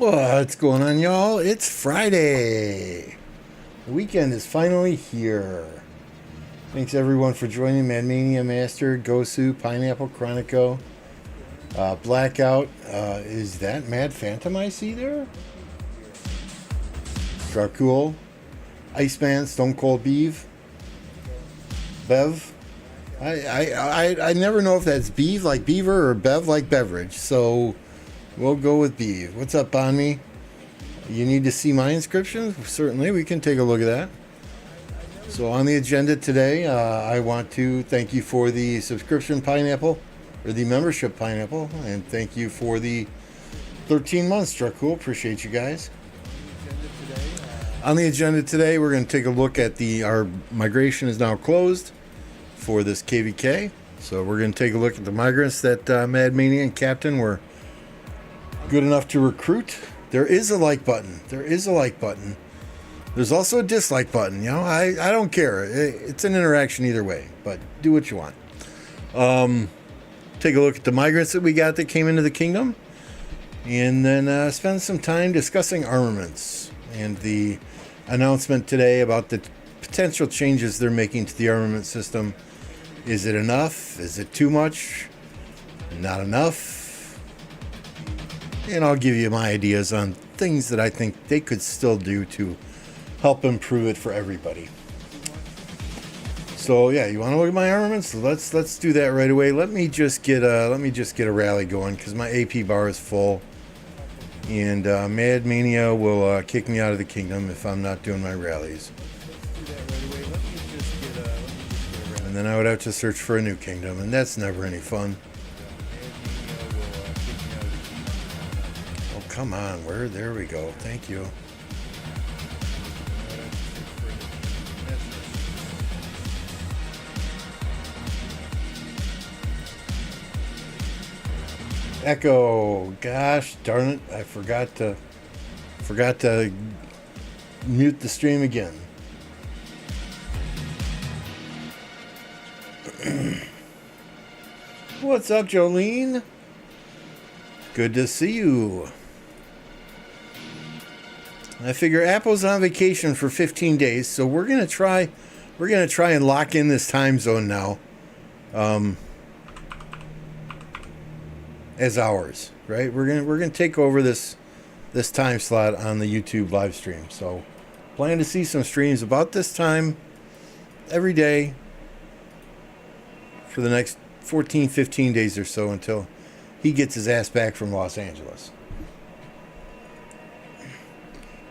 What's going on, y'all? It's Friday. The weekend is finally here. Thanks everyone for joining. Madmania Master, Gosu, Pineapple Chronico, Blackout. Is that Mad Phantom I see there? Dracul, Iceman, Stone Cold Beeve, Bev. I never know if that's Beeve like beaver or Bev like beverage. So we'll go with Beeve. What's up, Bonmi? You need to see my inscription? Certainly, we can take a look at that. So on the agenda today, I want to thank you for the subscription pineapple, or the membership pineapple, and thank you for the 13 months, Dracul. Appreciate you guys. On the agenda today, we're going to take a look at our migration is now closed for this KVK. So we're going to take a look at the migrants that Madmania and Captain were good enough to recruit. There is a like button. There's also a dislike button. You know, I don't care. It's an interaction either way, but do what you want. Take a look at the migrants that we got that came into the kingdom, and then spend some time discussing armaments and the announcement today about the potential changes they're making to the armament system. Is it enough? Is it too much? Not enough? And I'll give you my ideas on things that I think they could still do to help improve it for everybody. So yeah, you want to look at my armaments? Let's do that right away. Let me just get a rally going because my AP bar is full, and Madmania will kick me out of the kingdom if I'm not doing my rallies. And then I would have to search for a new kingdom, and that's never any fun. Oh, come on. There we go. Thank you. Echo. Gosh darn it. I forgot to mute the stream again. What's up, Jolene? Good to see you. I figure Apple's on vacation for 15 days, so we're gonna try and lock in this time zone now, as ours, right? We're gonna take over this time slot on the YouTube live stream. So plan to see some streams about this time every day for the next 14, 15 days or so until he gets his ass back from Los Angeles.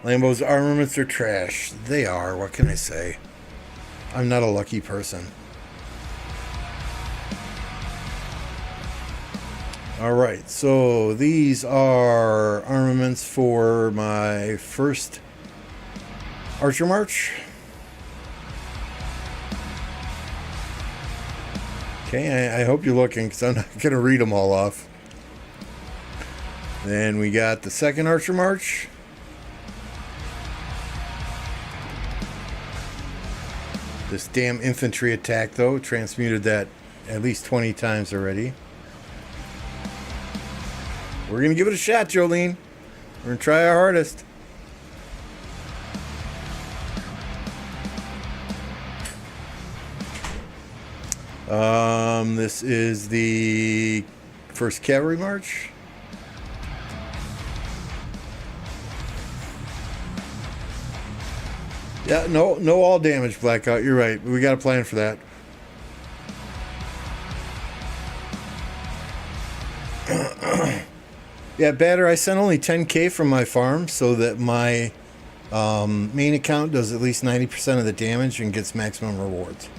Lambo's armaments are trash. They are. What can I say? I'm not a lucky person. Alright, so these are armaments for my first Archer March. Okay, I hope you're looking because I'm not going to read them all off. Then we got the second Archer March. This damn infantry attack, though, transmuted that at least 20 times already. We're going to give it a shot, Jolene. We're going to try our hardest. This is the first cavalry march. Yeah, no all damage, Blackout. You're right. We got a plan for that. Yeah, Batter, I sent only 10K from my farm so that my main account does at least 90% of the damage and gets maximum rewards.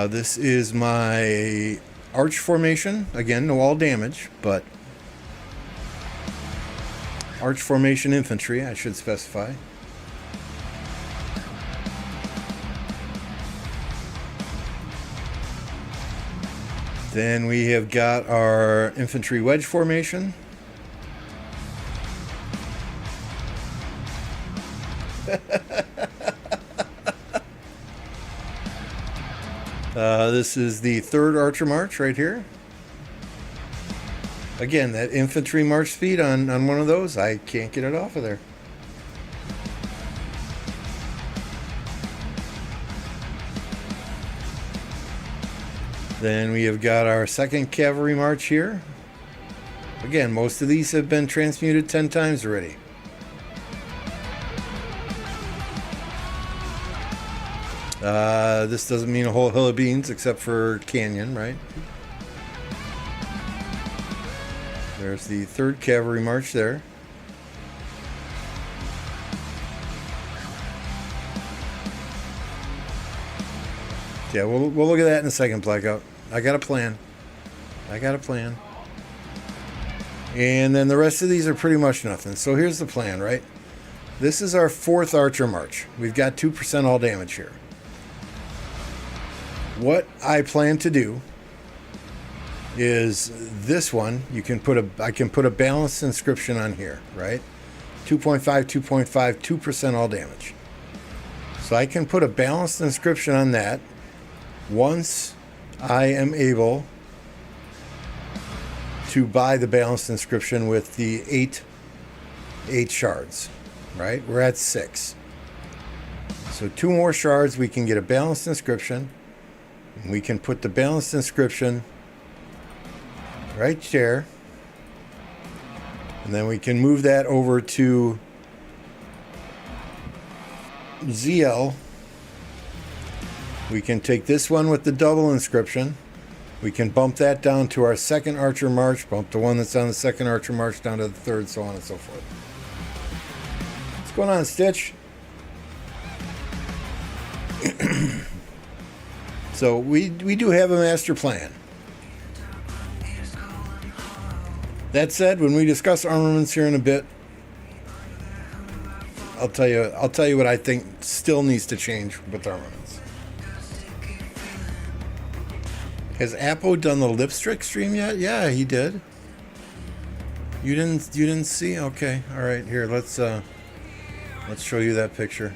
This is my arch formation. Again, no all damage, but arch formation infantry, I should specify. Then we have got our infantry wedge formation. This is the third Archer March right here. Again, that infantry march speed on one of those, I can't get it off of there. Then we have got our second cavalry march here. Again, most of these have been transmuted 10 times already. This doesn't mean a whole hill of beans except for canyon, right? There's the third cavalry march there. Yeah, we'll look at that in a second, Blackout. I got a plan. And then the rest of these are pretty much nothing. So here's the plan, right? This is our fourth Archer March. We've got 2% all damage here. What I plan to do is this one. I can put a balanced inscription on here, right? 2.5, 2.5, 2% all damage. So I can put a balanced inscription on that once I am able to buy the balanced inscription with the eight shards, right? We're at 6. So 2 more shards, we can get a balanced inscription. And we can put the balanced inscription right there. And then we can move that over to ZL. We can take this one with the double inscription. We can bump that down to our second Archer March, bump the one that's on the second Archer March down to the third, so on and so forth. What's going on, Stitch? So we do have a master plan. That said, when we discuss armaments here in a bit, I'll tell you what I think still needs to change with armaments. Has Apo done the lipstick stream yet? Yeah, he did. You didn't see? Okay. All right, here, let's show you that picture.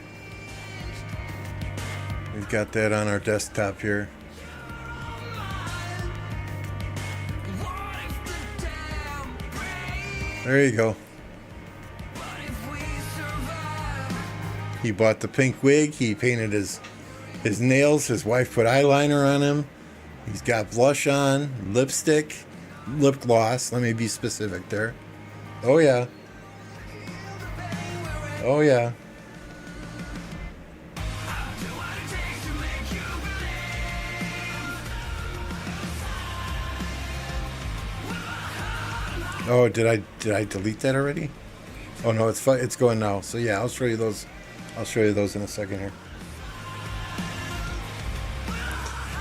We've got that on our desktop here. There you go. He bought the pink wig. He painted his nails. His wife put eyeliner on him. He's got blush on, lipstick, lip gloss. Let me be specific there. Oh, yeah. Oh, yeah. Oh, did I delete that already? Oh no, it's going now. So yeah, I'll show you those. I'll show you those in a second here.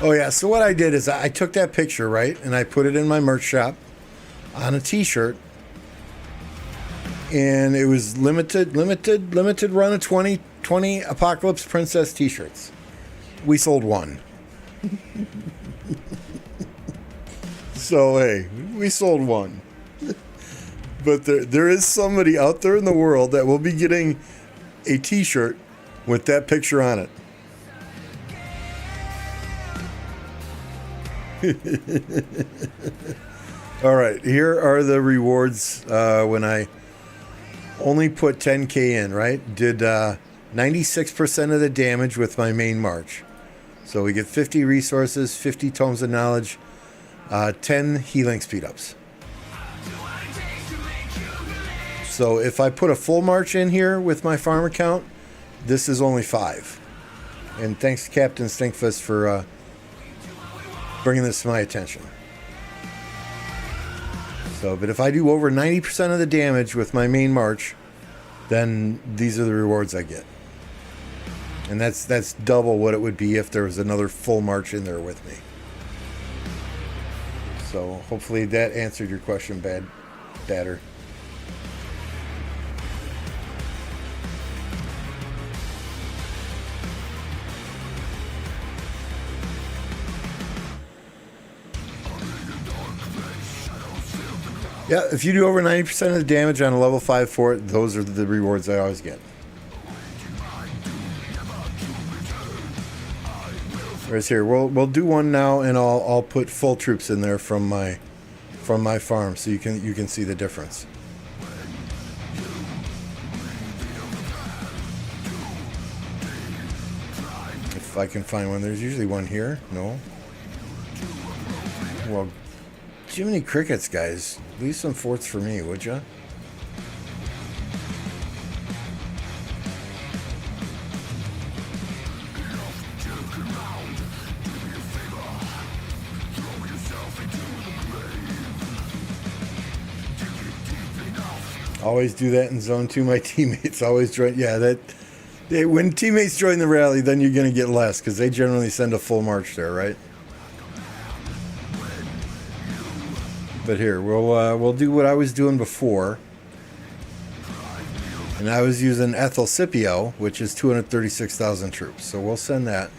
Oh yeah, so what I did is I took that picture, right, and I put it in my merch shop on a t-shirt. And it was limited run of 20 Apocalypse Princess t-shirts. We sold one. So hey, we sold one. But there is somebody out there in the world that will be getting a t-shirt with that picture on it. All right, here are the rewards when I only put 10K in, right? Did 96% of the damage with my main march. So we get 50 resources, 50 tomes of knowledge, 10 healing speed ups. So if I put a full march in here with my farm account, this is only 5. And thanks to Captain Stinkfist for bringing this to my attention. So, but if I do over 90% of the damage with my main march, then these are the rewards I get. And that's double what it would be if there was another full march in there with me. So hopefully that answered your question, Batter. Yeah, if you do over 90% of the damage on a level 5 fort, those are the rewards I always get. Whereas here, we'll do one now, and I'll put full troops in there from my from my farm, so you can see the difference. If I can find one, there's usually one here. No. Well, Jiminy Crickets, guys, leave some forts for me, would ya? Always do that in Zone 2. My teammates always join. Yeah, when teammates join the rally, then you're going to get less, because they generally send a full march there, right? But here, we'll do what I was doing before. And I was using Ethel Scipio, which is 236,000 troops. So we'll send that,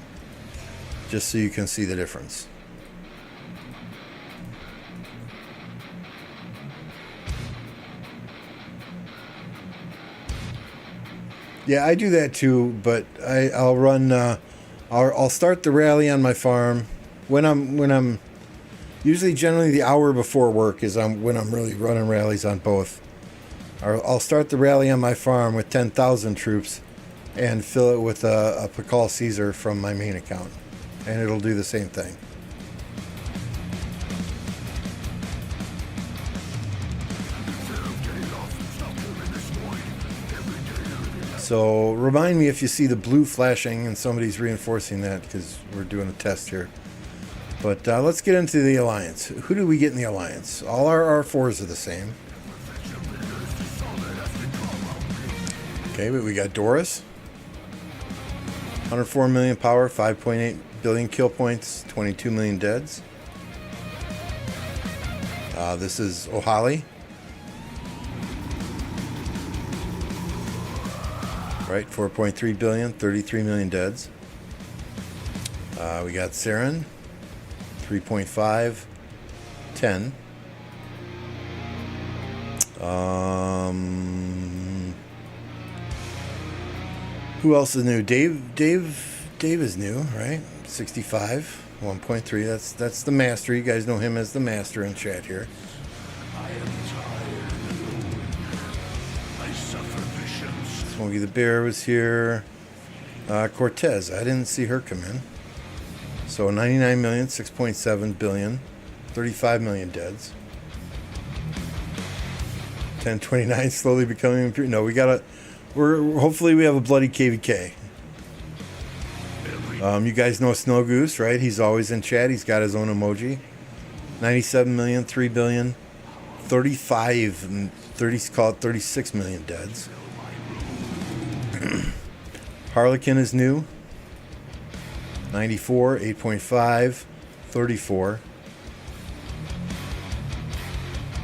just so you can see the difference. Yeah, I do that too, but I'll run. I'll start the rally on my farm when I'm usually generally the hour before work is when I'm really running rallies on both. I'll start the rally on my farm with 10,000 troops and fill it with a Pakal Caesar from my main account, and it'll do the same thing. So remind me if you see the blue flashing and somebody's reinforcing that, because we're doing a test here. But let's get into the alliance. Who do we get in the alliance? All our R4s are the same. Okay, but we got Doris. 104 million power, 5.8 billion kill points, 22 million deads. This is O'Holly. Right, 4.3 billion, 33 million deads. We got Saren, 3.5, 10. Who else is new? Dave is new, right? 65, 1.3. That's the master. You guys know him as the master in chat here. Smokey the Bear was here. Cortez, I didn't see her come in. So 99 million, 6.7 billion, 35 million deads. 1029 slowly becoming imperial. No, hopefully we have a bloody KVK. You guys know Snow Goose, right? He's always in chat. He's got his own emoji. 97 million, 3 billion, 35 and 36 million deads. Harlequin is new. 94, 8.5, 34.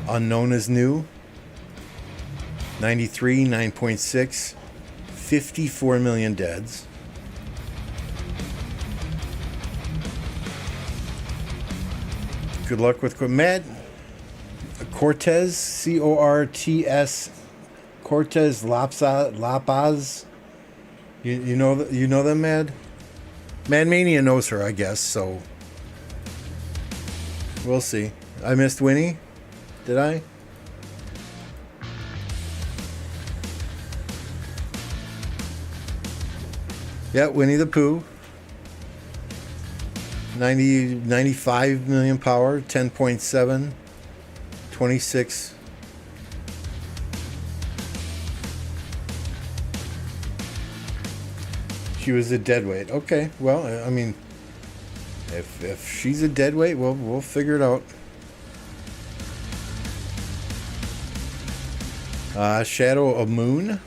Unknown is new. 93, 9.6, 54 million deads. Good luck with Matt. Cortez, Corts, Cortez Lapaz. You know them, Mad? Mad Mania knows her, I guess, so we'll see. I missed Winnie. Did I? Yeah, Winnie the Pooh. 95 million power, 10.7, 26. She was a deadweight. Okay, well, I mean, if she's a deadweight, we'll figure it out. Shadow of Moon.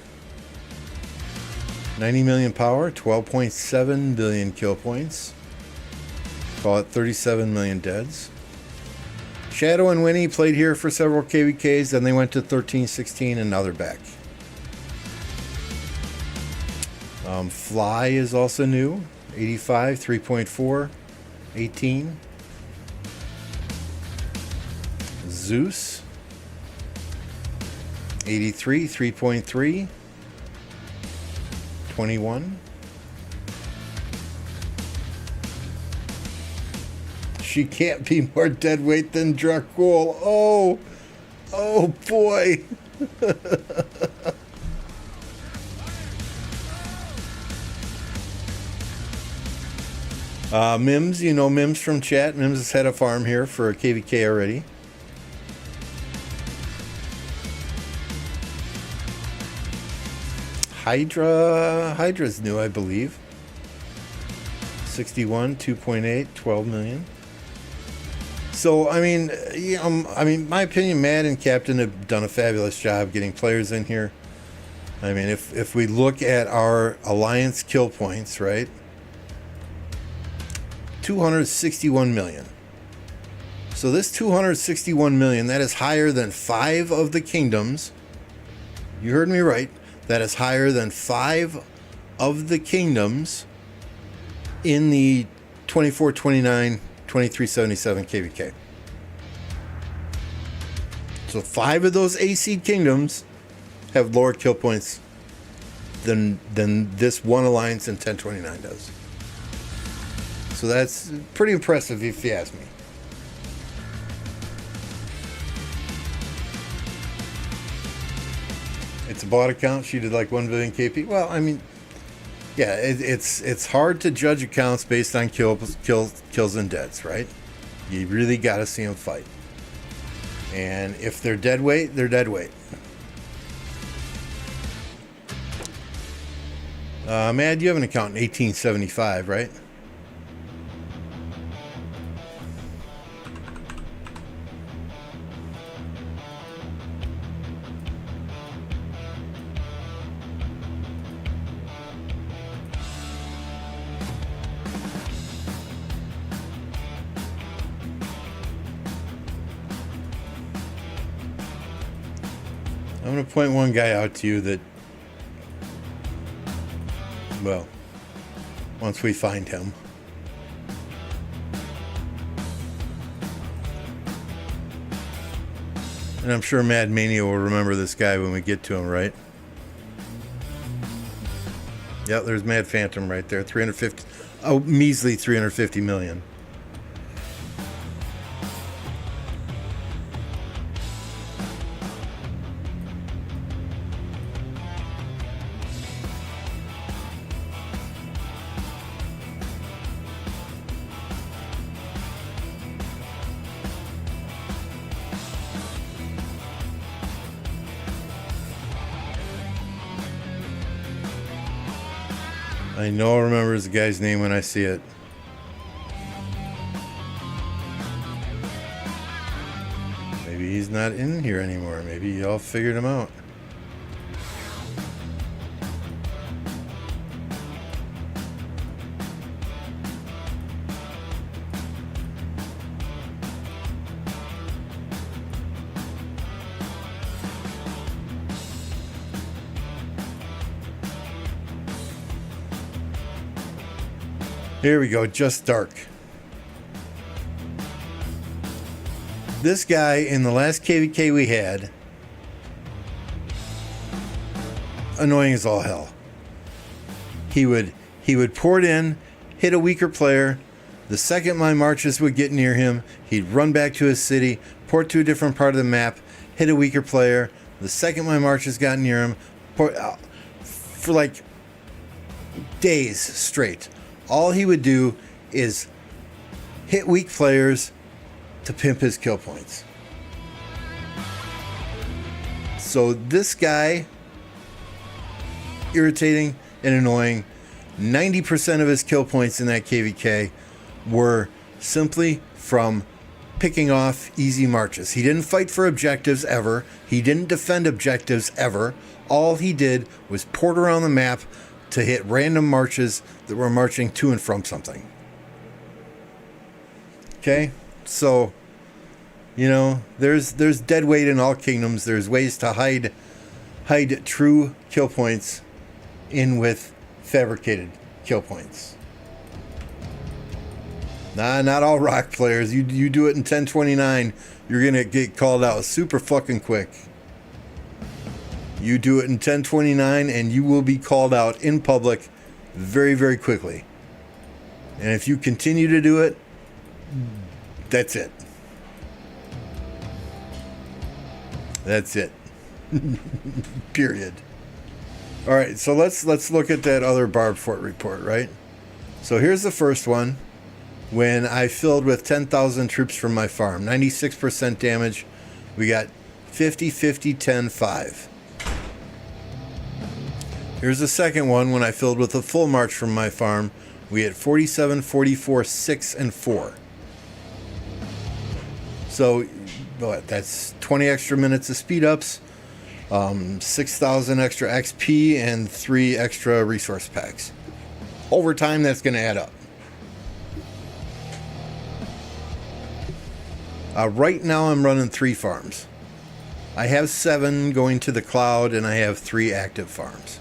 90 million power, 12.7 billion kill points. Call it 37 million deads. Shadow and Winnie played here for several KVKs, then they went to 13, 16, and now they're back. Fly is also new. 85, 3.4, 18. Zeus. 83, 3.3, 21. She can't be more deadweight than Dracul. Oh boy. Mims, you know Mims from chat. Mims has had a farm here for a KVK already. Hydra's new, I believe. 61, 2.8, 12 million. So, I mean, my opinion, Matt and Captain have done a fabulous job getting players in here. I mean, if we look at our alliance kill points, right? 261 million. So this 261 million, that is higher than 5 of the kingdoms. You heard me right. That is higher than 5 of the kingdoms in the 2429 2377 KVK. So 5 of those AC kingdoms have lower kill points than this one alliance in 1029 does. So that's pretty impressive if you ask me. It's a bot account. She did like 1 billion KP. Well, I mean, yeah, it's hard to judge accounts based on kills and deads, right? You really got to see them fight. And if they're dead weight, they're dead weight. Mad, you have an account in 1875, right? I'm going to point one guy out to you that, well, once we find him. And I'm sure Mad Mania will remember this guy when we get to him, right? Yep, there's Mad Phantom right there. 350, measly 350 million. I know I'll remember the guy's name when I see it. Maybe he's not in here anymore. Maybe y'all figured him out. Here we go, Just Dark. This guy in the last KVK we had, annoying as all hell. He would port in, hit a weaker player. The second my marches would get near him, he'd run back to his city, port to a different part of the map, hit a weaker player. The second my marches got near him, port for like days straight. All he would do is hit weak players to pimp his kill points. So this guy, irritating and annoying. 90% of his kill points in that KVK were simply from picking off easy marches. He didn't fight for objectives ever. He didn't defend objectives ever. All he did was port around the map to hit random marches that were marching to and from something. Okay? So, you know, there's dead weight in all kingdoms. There's ways to hide true kill points in with fabricated kill points. Nah, not all rock players. You do it in 1029, you're gonna get called out super fucking quick. You do it in 1029 and you will be called out in public very, very quickly. And if you continue to do it, That's it. That's it. Period. All right, so let's look at that other Barb Fort report, right? So here's the first one. When I filled with 10,000 troops from my farm, 96% damage. We got 50, 50, 10, 5. Here's the second one. When I filled with a full march from my farm, we had 47, 44, 6, and 4. So that's 20 extra minutes of speed ups, 6,000 extra XP, and 3 extra resource packs. Over time, that's going to add up. Right now, I'm running 3 farms. I have 7 going to the cloud, and I have 3 active farms.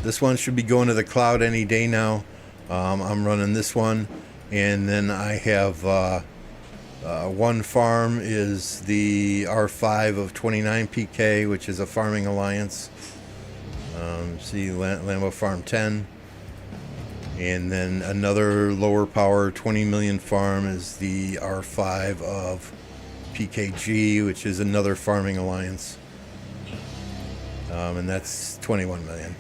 This one should be going to the cloud any day now. I'm running this one, and then I have one farm is the R5 of 29 PK, which is a farming alliance. See Lambo Farm 10. And then another lower power 20 million farm is the R5 of PKG, which is another farming alliance. And that's 21 million.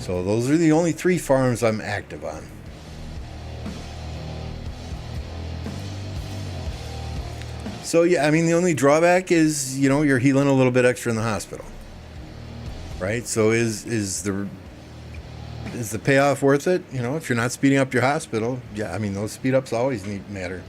So those are the only 3 farms I'm active on. So yeah, I mean, the only drawback is, you're healing a little bit extra in the hospital. Right? So is the payoff worth it? If you're not speeding up your hospital, yeah, I mean, those speed ups always matter.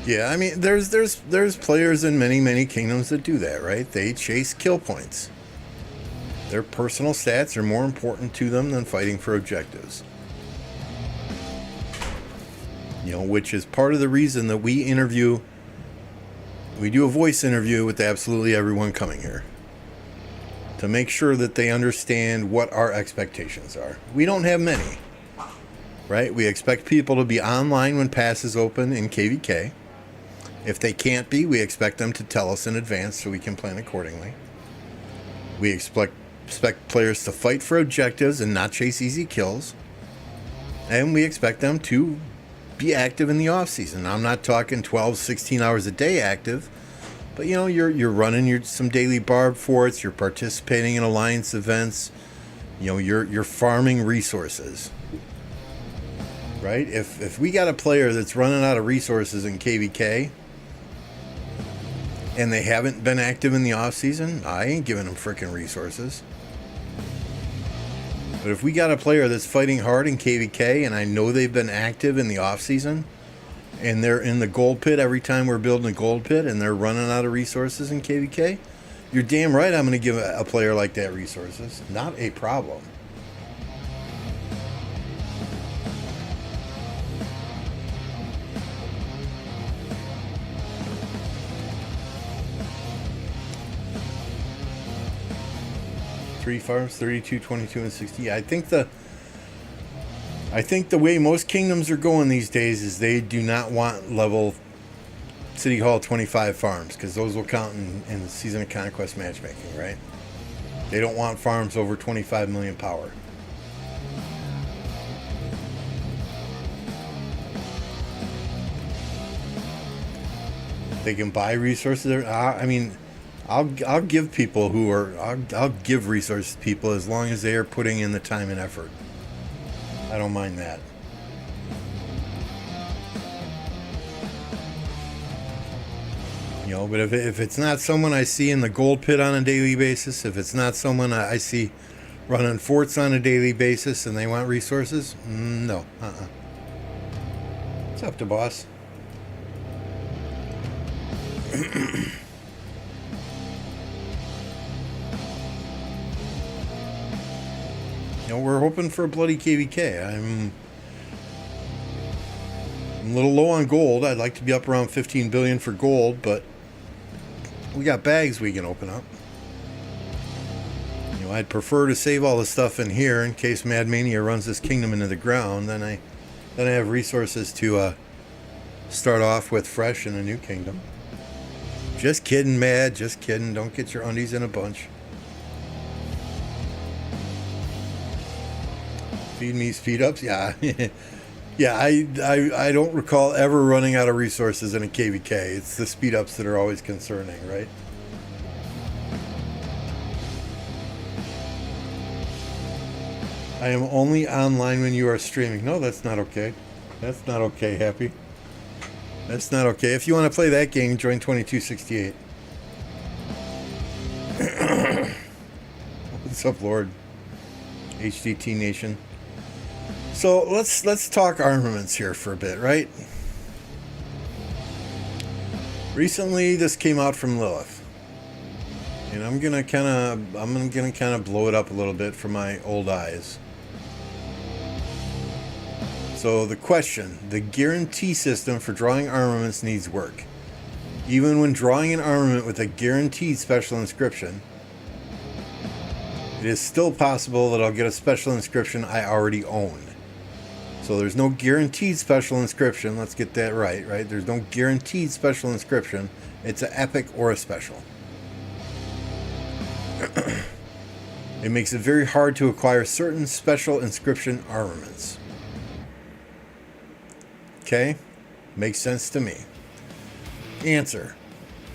Yeah, I mean, there's players in many kingdoms that do that, right? They chase kill points. Their personal stats are more important to them than fighting for objectives. Which is part of the reason that we do a voice interview with absolutely everyone coming here. To make sure that they understand what our expectations are. We don't have many, right? We expect people to be online when passes open in KVK. If they can't be, we expect them to tell us in advance so we can plan accordingly. We expect players to fight for objectives and not chase easy kills. And we expect them to be active in the off season. I'm not talking 12, 16 hours a day active, but you're running some daily barb forts, you're participating in alliance events, you're farming resources. Right? If we got a player that's running out of resources in KVK and they haven't been active in the off season, I ain't giving them freaking resources. But if we got a player that's fighting hard in KVK and I know they've been active in the off season and they're in the gold pit every time we're building a gold pit and they're running out of resources in KVK, you're damn right I'm going to give a player like that resources. Not a problem. Three farms, 32, 22, and 60. I think the way most kingdoms are going these days is they do not want level City Hall 25 farms, because those will count in the Season of Conquest matchmaking, right? They don't want farms over 25 million power. They can buy resources. I mean, I'll give people I'll give resources to people as long as they are putting in the time and effort. I don't mind that. But if it's not someone I see in the gold pit on a daily basis, if it's not someone I see running forts on a daily basis and they want resources, no. What's up, the boss? We're hoping for a bloody KVK. I'm a little low on gold. I'd like to be up around 15 billion for gold, but we got bags we can open up. I'd prefer to save all the stuff in here in case Mad Mania runs this kingdom into the ground. Then I have resources to start off with fresh in a new kingdom. Just kidding, Mad. Just kidding. Don't get your undies in a bunch. Feed me speed ups? Yeah. Yeah, I don't recall ever running out of resources in a KVK. It's the speed ups that are always concerning, right? I am only online when you are streaming. No, that's not okay. That's not okay, Happy. That's not okay. If you want to play that game, join 2268. What's up, Lord? HDT Nation. So let's talk armaments here for a bit, right? Recently, this came out from Lilith, and I'm gonna kind of blow it up a little bit for my old eyes. So the question: the guarantee system for drawing armaments needs work. Even when drawing an armament with a guaranteed special inscription, it is still possible that I'll get a special inscription I already own. So there's no guaranteed special inscription. Let's get that right? There's no guaranteed special inscription. It's an epic or a special. It makes it very hard to acquire certain special inscription armaments. Okay? Makes sense to me. Answer: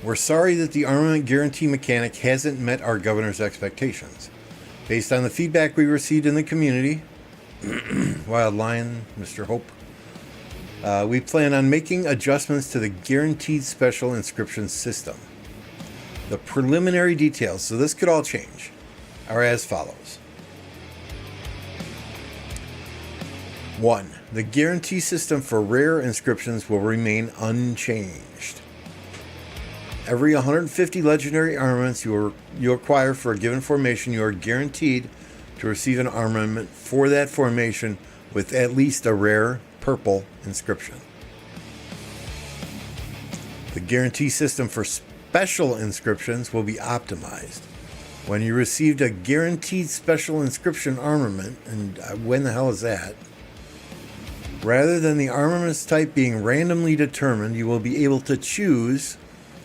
we're sorry that the armament guarantee mechanic hasn't met our governor's expectations. Based on the feedback we received in the community, Wild Lion, Mr. Hope, we plan on making adjustments to the guaranteed special inscription system. The preliminary details, so this could all change, are as follows. 1. The guarantee system for rare inscriptions will remain unchanged. Every 150 legendary armaments you acquire for a given formation, you are guaranteed to receive an armament for that formation with at least a rare purple inscription. The guarantee system for special inscriptions will be optimized. When you received a guaranteed special inscription armament, and when the hell is that? Rather than the armament's type being randomly determined, you will be able to choose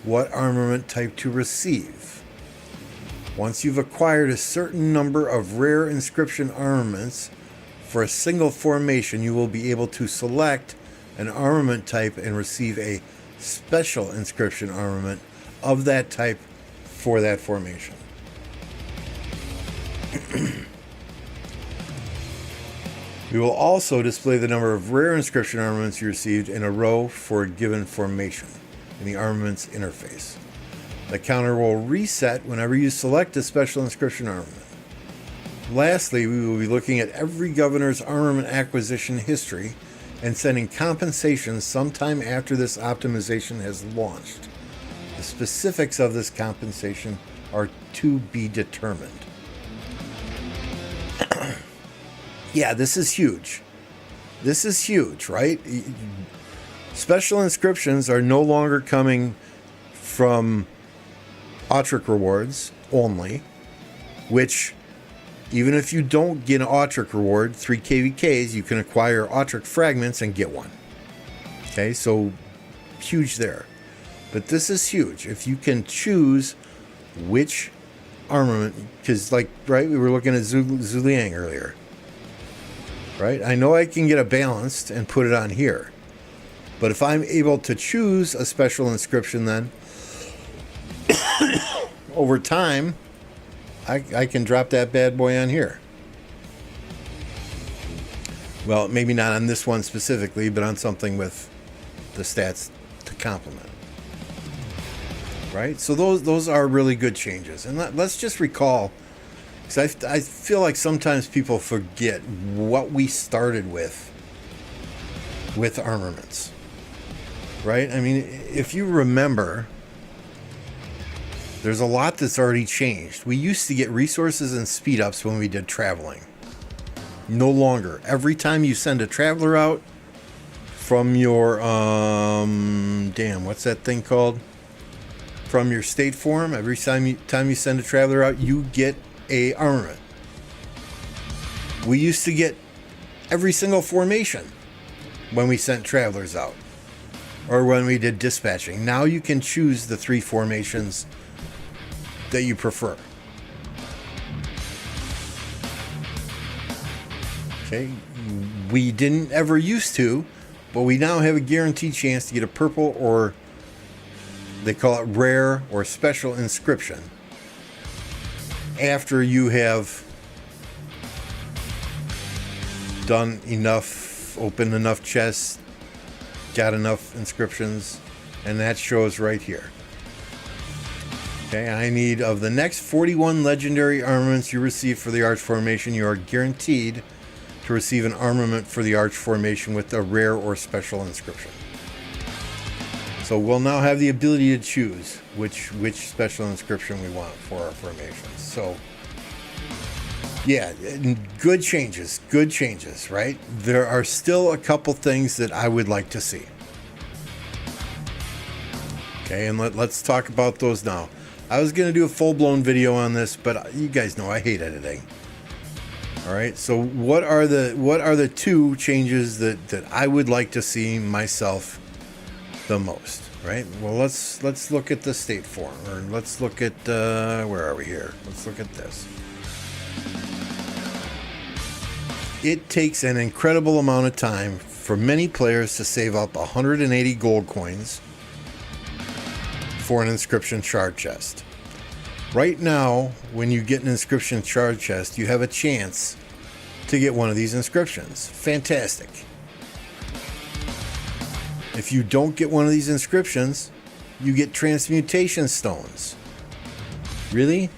what armament type to receive. Once you've acquired a certain number of rare inscription armaments for a single formation, you will be able to select an armament type and receive a special inscription armament of that type for that formation. We will also display the number of rare inscription armaments you received in a row for a given formation in the armaments interface. The counter will reset whenever you select a special inscription armament. Lastly, we will be looking at every governor's armament acquisition history and sending compensations sometime after this optimization has launched. The specifics of this compensation are to be determined. Yeah, this is huge. This is huge, right? Special inscriptions are no longer coming from Autric rewards only, which, even if you don't get an Autric reward, 3 KVKs, you can acquire Autric fragments and get one. Okay, so huge there. But this is huge. If you can choose which armament, because, like, right, we were looking at Zuliang earlier. Right? I know I can get a balanced and put it on here. But if I'm able to choose a special inscription, then over time, I can drop that bad boy on here. Well, maybe not on this one specifically, but on something with the stats to complement. Right? So those are really good changes. And let's just recall, because I feel like sometimes people forget what we started with armaments. Right? I mean, if you remember, there's a lot that's already changed. We used to get resources and speed ups when we did traveling. No longer. Every time you send a traveler out from your, what's that thing called? From your state form, every time you send a traveler out, you get a armament. We used to get every single formation when we sent travelers out. or when we did dispatching. Now you can choose the 3 formations that you prefer. Okay, we didn't ever used to, but we now have a guaranteed chance to get a purple, or they call it rare or special inscription, after you have done enough, opened enough chests, got enough inscriptions, and that shows right here. Okay, I need, of the next 41 legendary armaments you receive for the arch formation, you are guaranteed to receive an armament for the arch formation with a rare or special inscription. So we'll now have the ability to choose which special inscription we want for our formations. So yeah, good changes, right? There are still a couple things that I would like to see. Okay, and let's talk about those now. I was going to do a full-blown video on this, but you guys know I hate editing. All right, so what are the 2 changes that I would like to see myself the most, right? Well, let's look at the state form, or let's look at where are we here? Let's look at this. It takes an incredible amount of time for many players to save up 180 gold coins for an inscription shard chest. Right now, when you get an inscription shard chest, you have a chance to get one of these inscriptions. Fantastic. If you don't get one of these inscriptions, you get transmutation stones. Really?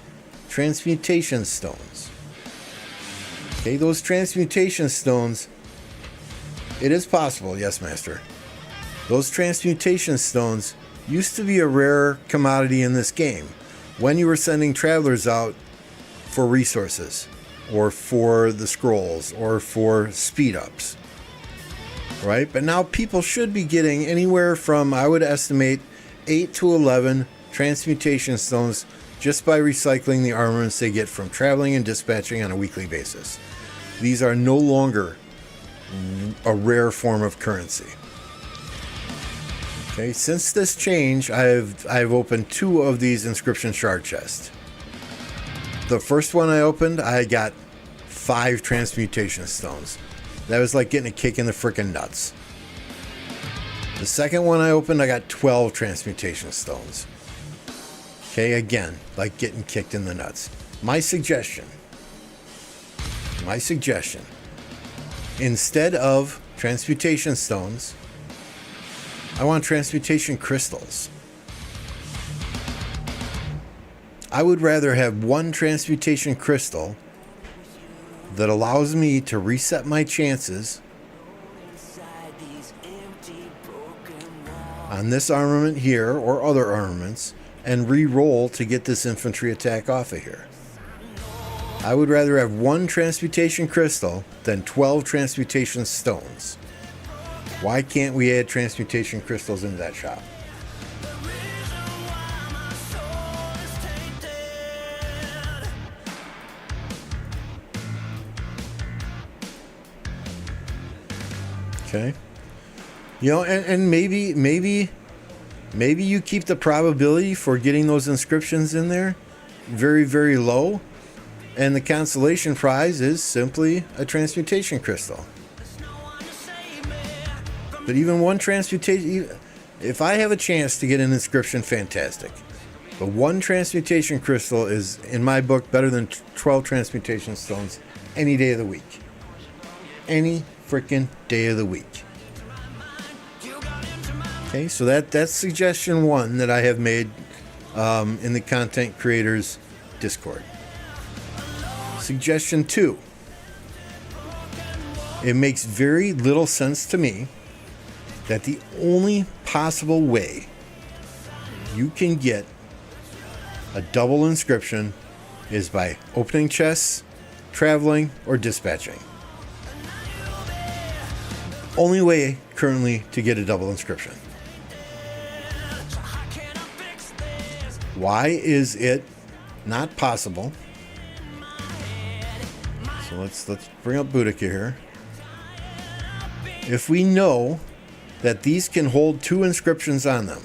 Transmutation stones. Okay, those transmutation stones, it is possible, yes, Master. Those transmutation stones used to be a rare commodity in this game when you were sending travelers out for resources, or for the scrolls, or for speed ups, right? But now people should be getting anywhere from, I would estimate, 8 to 11 transmutation stones just by recycling the armaments they get from traveling and dispatching on a weekly basis. These are no longer a rare form of currency. Okay, since this change, I've opened 2 of these inscription shard chests. The first one I opened, I got 5 transmutation stones. That was like getting a kick in the frickin' nuts. The second one I opened, I got 12 transmutation stones. Okay, again, like getting kicked in the nuts. My suggestion, instead of transmutation stones, I want transmutation crystals. I would rather have 1 transmutation crystal that allows me to reset my chances on this armament here, or other armaments, and re-roll to get this infantry attack off of here. I would rather have 1 transmutation crystal than 12 transmutation stones. Why can't we add transmutation crystals into that shop? Okay. You know, and maybe you keep the probability for getting those inscriptions in there very, very low, and the consolation prize is simply a transmutation crystal. But even 1 transmutation, if I have a chance to get an inscription, fantastic. But 1 transmutation crystal is, in my book, better than 12 transmutation stones any day of the week. Any freaking day of the week. Okay, so that's suggestion 1 that I have made in the content creators Discord. Suggestion 2. It makes very little sense to me that the only possible way you can get a double inscription is by opening chests, traveling, or dispatching. Only way currently to get a double inscription. Why is it not possible? So let's bring up Boudica here. If we know that these can hold 2 inscriptions on them.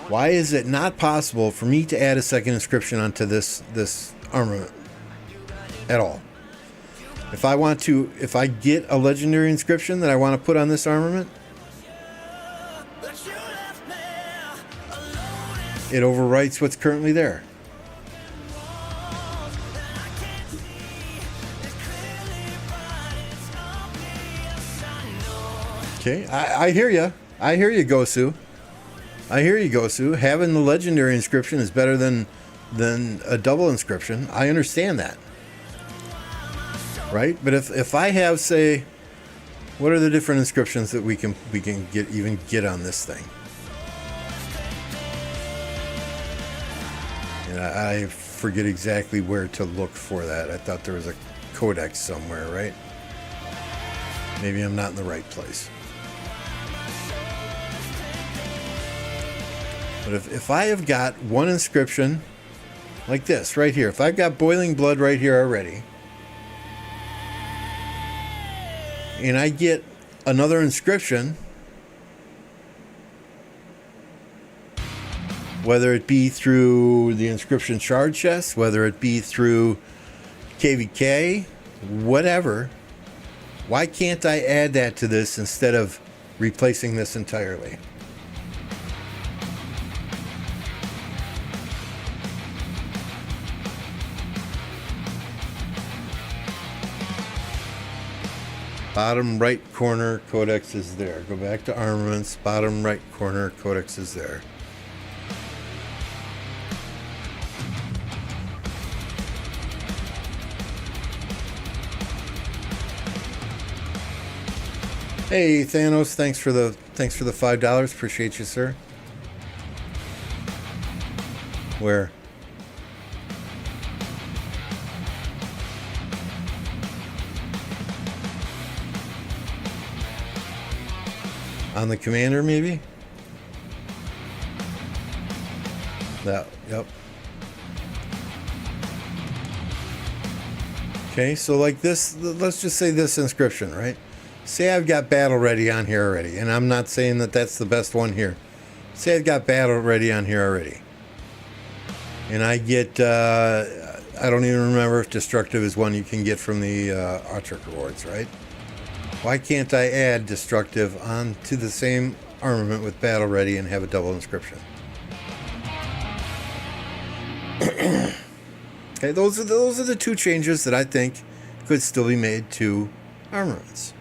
Why is it not possible for me to add a second inscription onto this armament at all? If I get a legendary inscription that I want to put on this armament, it overwrites what's currently there. Okay, I hear you. I hear you, Gosu. Having the legendary inscription is better than a double inscription. I understand that. Right? But if I have, say, what are the different inscriptions that we can get on this thing? And I forget exactly where to look for that. I thought there was a codex somewhere, right? Maybe I'm not in the right place. But if I have got one inscription like this right here, if I've got boiling blood right here already, and I get another inscription, whether it be through the inscription shard chest, whether it be through KVK, whatever, why can't I add that to this instead of replacing this entirely? Bottom right corner, codex is there. Go back to Armaments, bottom right corner, codex is there. Hey Thanos, thanks for the $5. Appreciate you, sir. Where? On the commander, maybe? That, yep. Okay, so like this, let's just say this inscription, right? Say I've got battle ready on here already, and I'm not saying that that's the best one here. Say I've got battle ready on here already. And I get, I don't even remember if destructive is one you can get from the Archer rewards, right? Why can't I add destructive onto the same armament with battle ready and have a double inscription? Okay, those are the 2 changes that I think could still be made to armaments.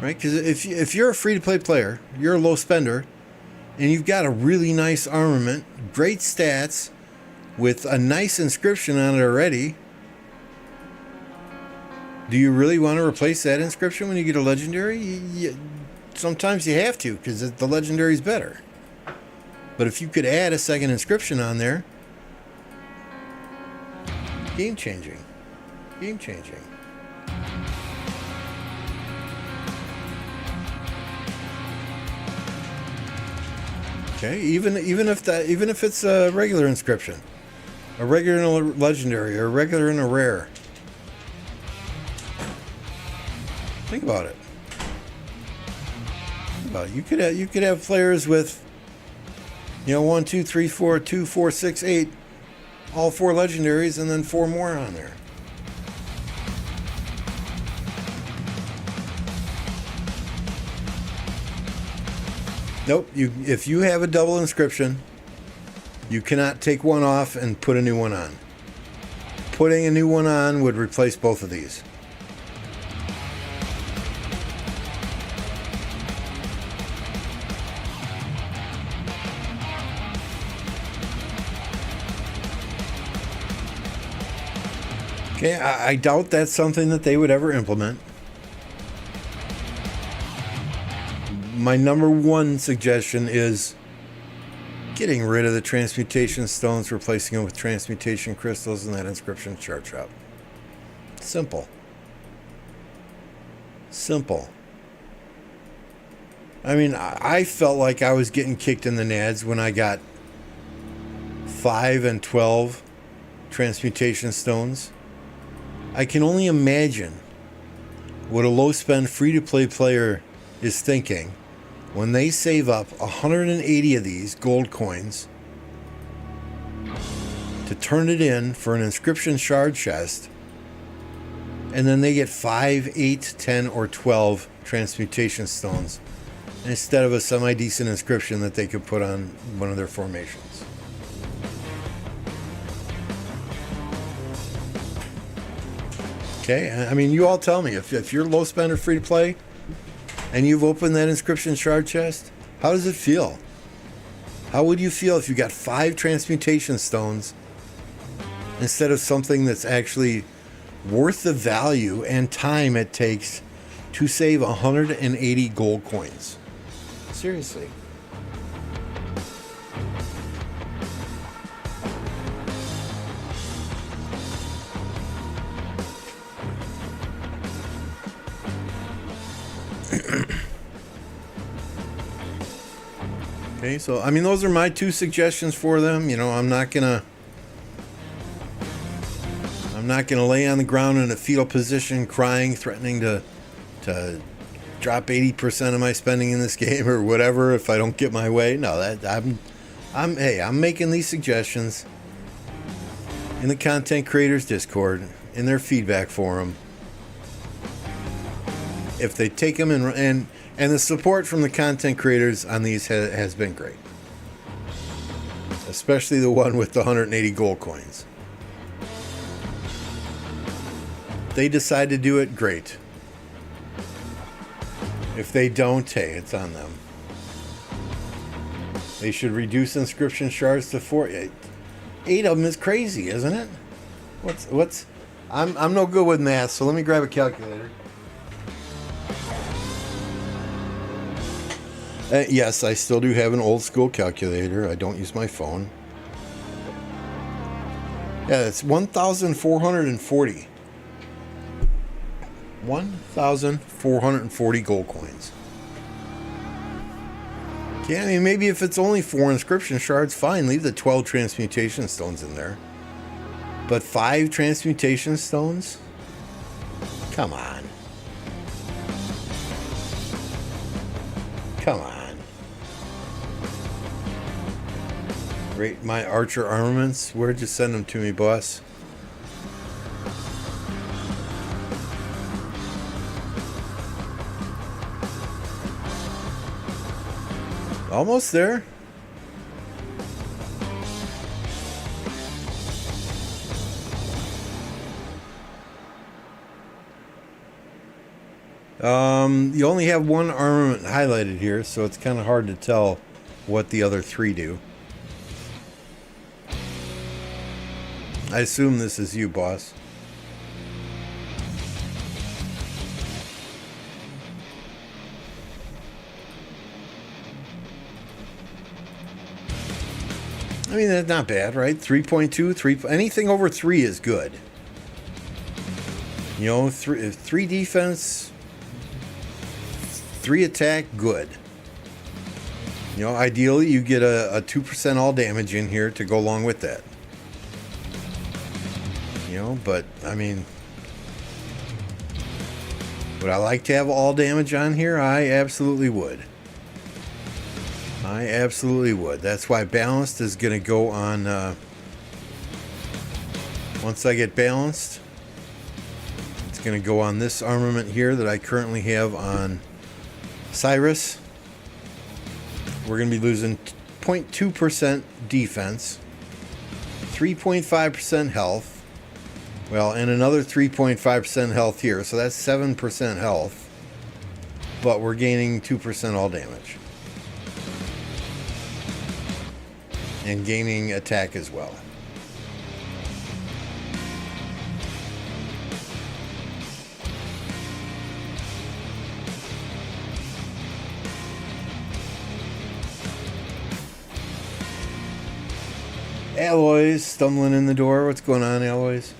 Right? Because if you're a free-to-play player, you're a low spender, and you've got a really nice armament, great stats, with a nice inscription on it already, do you really want to replace that inscription when you get a legendary? Sometimes you have to, because the legendary is better. But if you could add a second inscription on there, game changing. Okay, even if it's a regular inscription, a regular and a legendary, or a regular and a rare. Think about it. You could have players with, 1, 2, 3, 4, 2, 4, 6, 8, all 4 legendaries, and then 4 more on there. Nope. If you have a double inscription, you cannot take one off and put a new one on. Putting a new one on would replace both of these. Okay, I doubt that's something that they would ever implement. My number 1 suggestion is getting rid of the transmutation stones, replacing them with transmutation crystals and that inscription chart shop. Simple. I mean, I felt like I was getting kicked in the nads when I got 5 and 12 transmutation stones. I can only imagine what a low-spend, free-to-play player is thinking when they save up 180 of these gold coins to turn it in for an inscription shard chest, and then they get 5, 8, 10, or 12 transmutation stones instead of a semi-decent inscription that they could put on one of their formations. Okay, I mean, you all tell me, if you're low spend or free to play and you've opened that inscription shard chest, how does it feel? How would you feel if you got 5 transmutation stones instead of something that's actually worth the value and time it takes to save 180 gold coins? Seriously. Okay, so I mean, those are my 2 suggestions for them. You know, I'm not gonna lay on the ground in a fetal position, crying, threatening to drop 80% of my spending in this game or whatever if I don't get my way. No, I'm making these suggestions in the Content Creators Discord, in their feedback forum. If they take them and the support from the content creators on these has been great. Especially the one with the 180 gold coins. They decide to do it, great. If they don't, hey, it's on them. They should reduce inscription shards to 4. 8 of them is crazy, isn't it? What's I'm no good with math, so let me grab a calculator. Yes, I still do have an old school calculator. I don't use my phone. Yeah, it's 1,440. 1,440 gold coins. Yeah, I mean, maybe if it's only 4 inscription shards, fine. Leave the 12 transmutation stones in there. But 5 transmutation stones? Come on. Come on. Rate my archer armaments. Where'd you send them to me, boss? Almost there. You only have one armament highlighted here, so it's kind of hard to tell what the other 3 do. I assume this is you, boss. I mean, that's not bad, right? 3.2, 3, anything over 3 is good. You know, 3 defense, 3 attack, good. You know, ideally you get a 2% all damage in here to go along with that. You know, but I mean, would I like to have all damage on here? I absolutely would. I absolutely would. That's why balanced is going to go on. Once I get balanced, it's going to go on this armament here that I currently have on Cyrus. We're going to be losing 0.2% defense, 3.5% health. Well, and another 3.5% health here, so that's 7% health. But we're gaining 2% all damage. And gaining attack as well. Alloys stumbling in the door. What's going on, Alloys?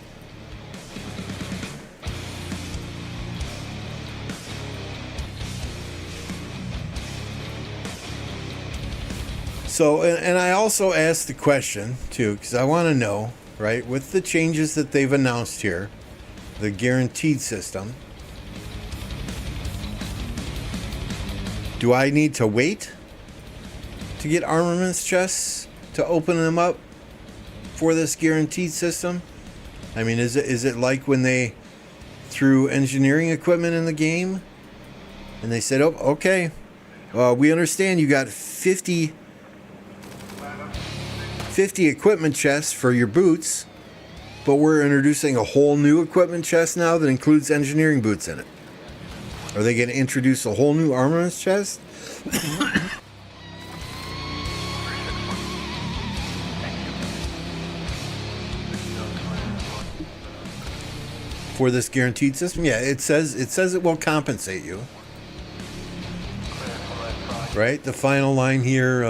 So, and I also asked the question, too, because I want to know, right, with the changes that they've announced here, the guaranteed system, Do I need to wait to get armaments chests to open them up for this guaranteed system? I mean, is it like when they threw engineering equipment in the game and they said, oh, okay, we understand you got 50 equipment chests for your boots, but we're introducing a whole new equipment chest now that includes engineering boots in it. Are they going to introduce a whole new armaments chest? For this guaranteed system? Yeah, it says it will compensate you. Right? The final line here,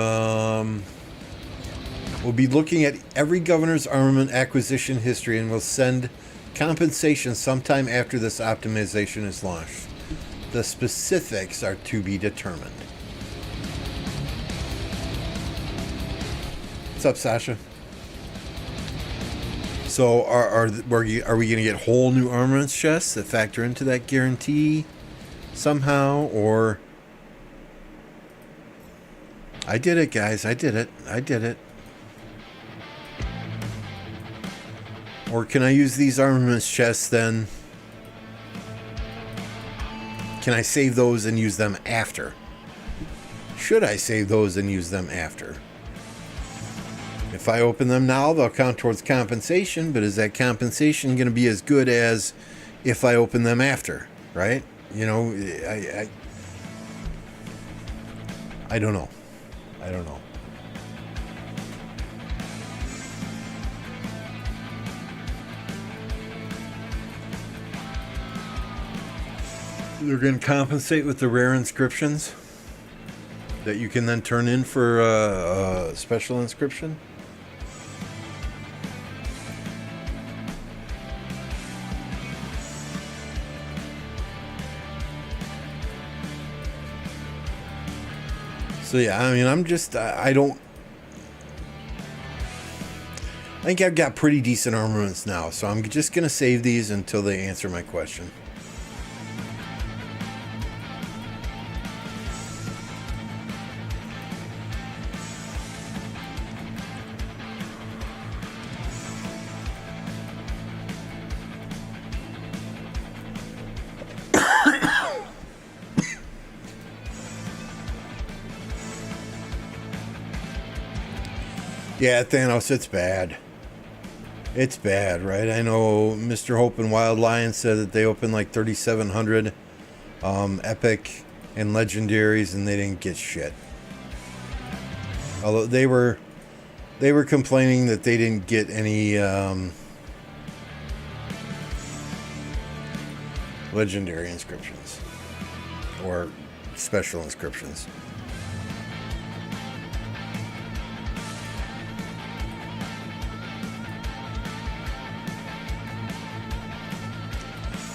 we'll be looking at every governor's armament acquisition history and will send compensation sometime after this optimization is launched. The specifics are to be determined. What's up, Sasha? So are we going to get whole new armaments chests that factor into that guarantee somehow? Or I did it, guys. I did it. Or can I use these armaments chests then? Can I save those and use them after? Should I save those and use them after? If I open them now, they'll count towards compensation, but is that compensation going to be as good as if I open them after, right? You know, I don't know. I don't know. They're going to compensate with the rare inscriptions that you can then turn in for a special inscription. So yeah, I mean, I think I've got pretty decent armaments now, so I'm just going to save these until they answer my question. Yeah, Thanos, it's bad. It's bad, right? I know Mr. Hope and Wild Lion said that they opened like 3,700 epic and legendaries, and they didn't get shit. Although they were complaining that they didn't get any legendary inscriptions or special inscriptions.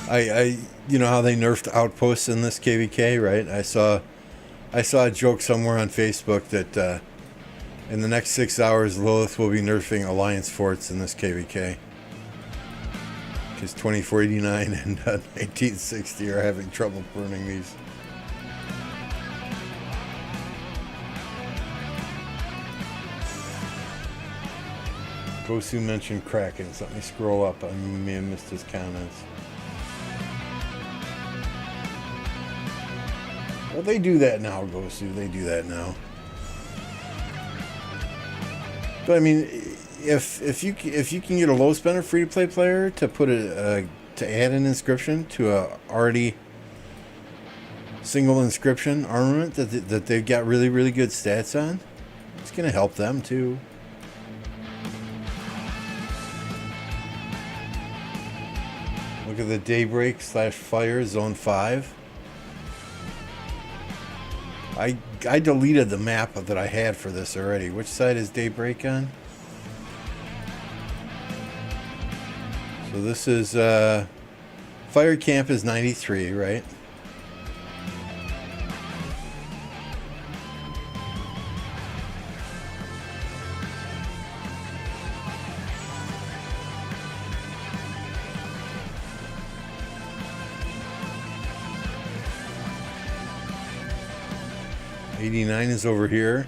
I you know how they nerfed outposts in this KVK, right? I saw a joke somewhere on Facebook that in the next 6 hours Lilith will be nerfing alliance forts in this KVK because 2489 and 1960 are having trouble burning these. Gosu mentioned Kraken, so let me scroll up. I may have missed his comments. Well, they do that now, Gosu. They do that now. But I mean, if you can get a low spender free to play player to put to add an inscription to a already single inscription armament that they've got really, really good stats on, it's gonna help them too. Look at the Daybreak /Fire Zone 5. I deleted the map that I had for this already. Which side is Daybreak on? So this is Fire Camp is 93, right? 89 is over here.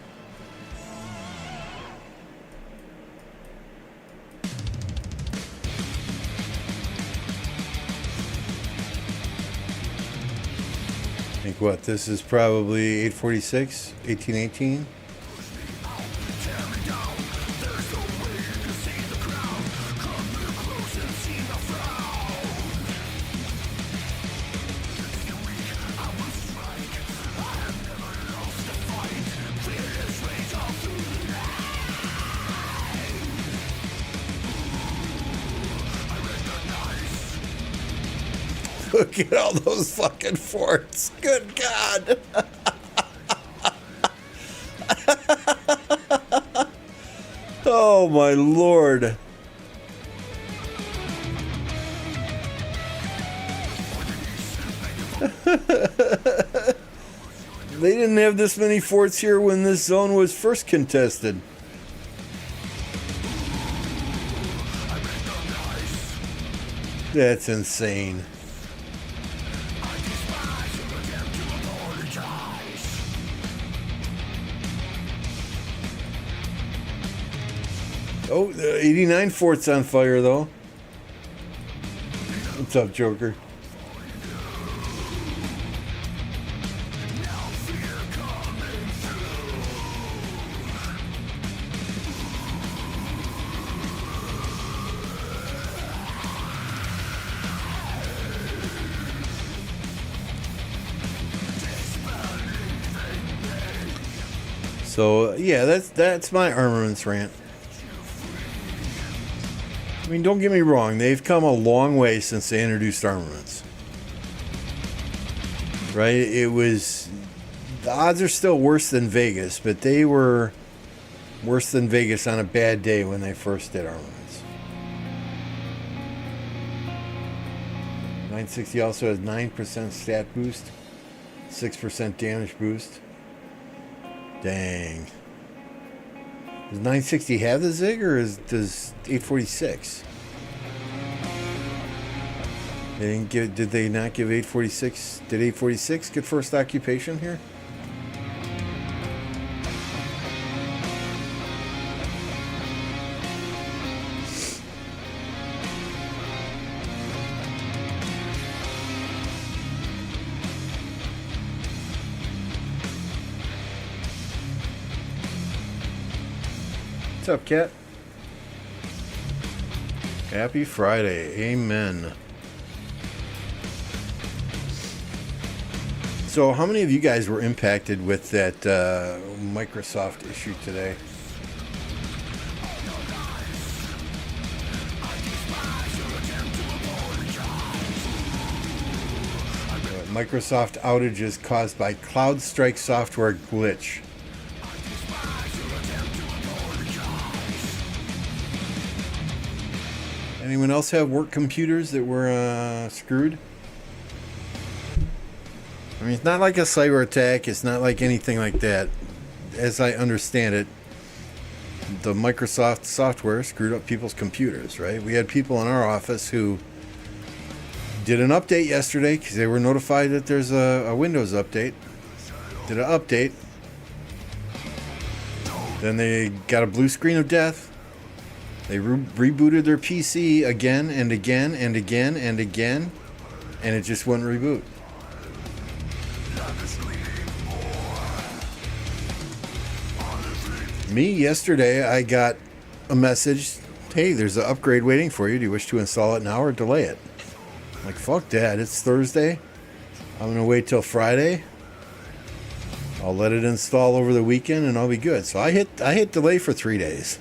I think what, this is probably 846, 1818. Look at all those fucking forts. Good God. Oh, my Lord. They didn't have this many forts here when this zone was first contested. That's insane. Oh, the 89 fort's on fire, though. What's up, Joker? So, yeah, that's my armaments rant. I mean, don't get me wrong, they've come a long way since they introduced armaments. Right? It was... The odds are still worse than Vegas, but they were worse than Vegas on a bad day when they first did armaments. 960 also has 9% stat boost, 6% damage boost. Dang. Does 960 have the Zig, or does 846? They didn't give. Did they not give 846? Did 846 get first occupation here? What's up, Cat? Happy Friday. Amen. So, how many of you guys were impacted with that Microsoft issue today? Microsoft outages caused by CloudStrike software glitch. Anyone else have work computers that were screwed? I mean, it's not like a cyber attack. It's not like anything like that. As I understand it, the Microsoft software screwed up people's computers, right? We had people in our office who did an update yesterday because they were notified that there's a Windows update. Did an update. Then they got a blue screen of death. They rebooted their PC again and again and again and again, and it just wouldn't reboot. Me, yesterday, I got a message, hey, there's an upgrade waiting for you. Do you wish to install it now or delay it? I'm like, fuck that. It's Thursday. I'm going to wait till Friday. I'll let it install over the weekend and I'll be good. So I hit delay for 3 days.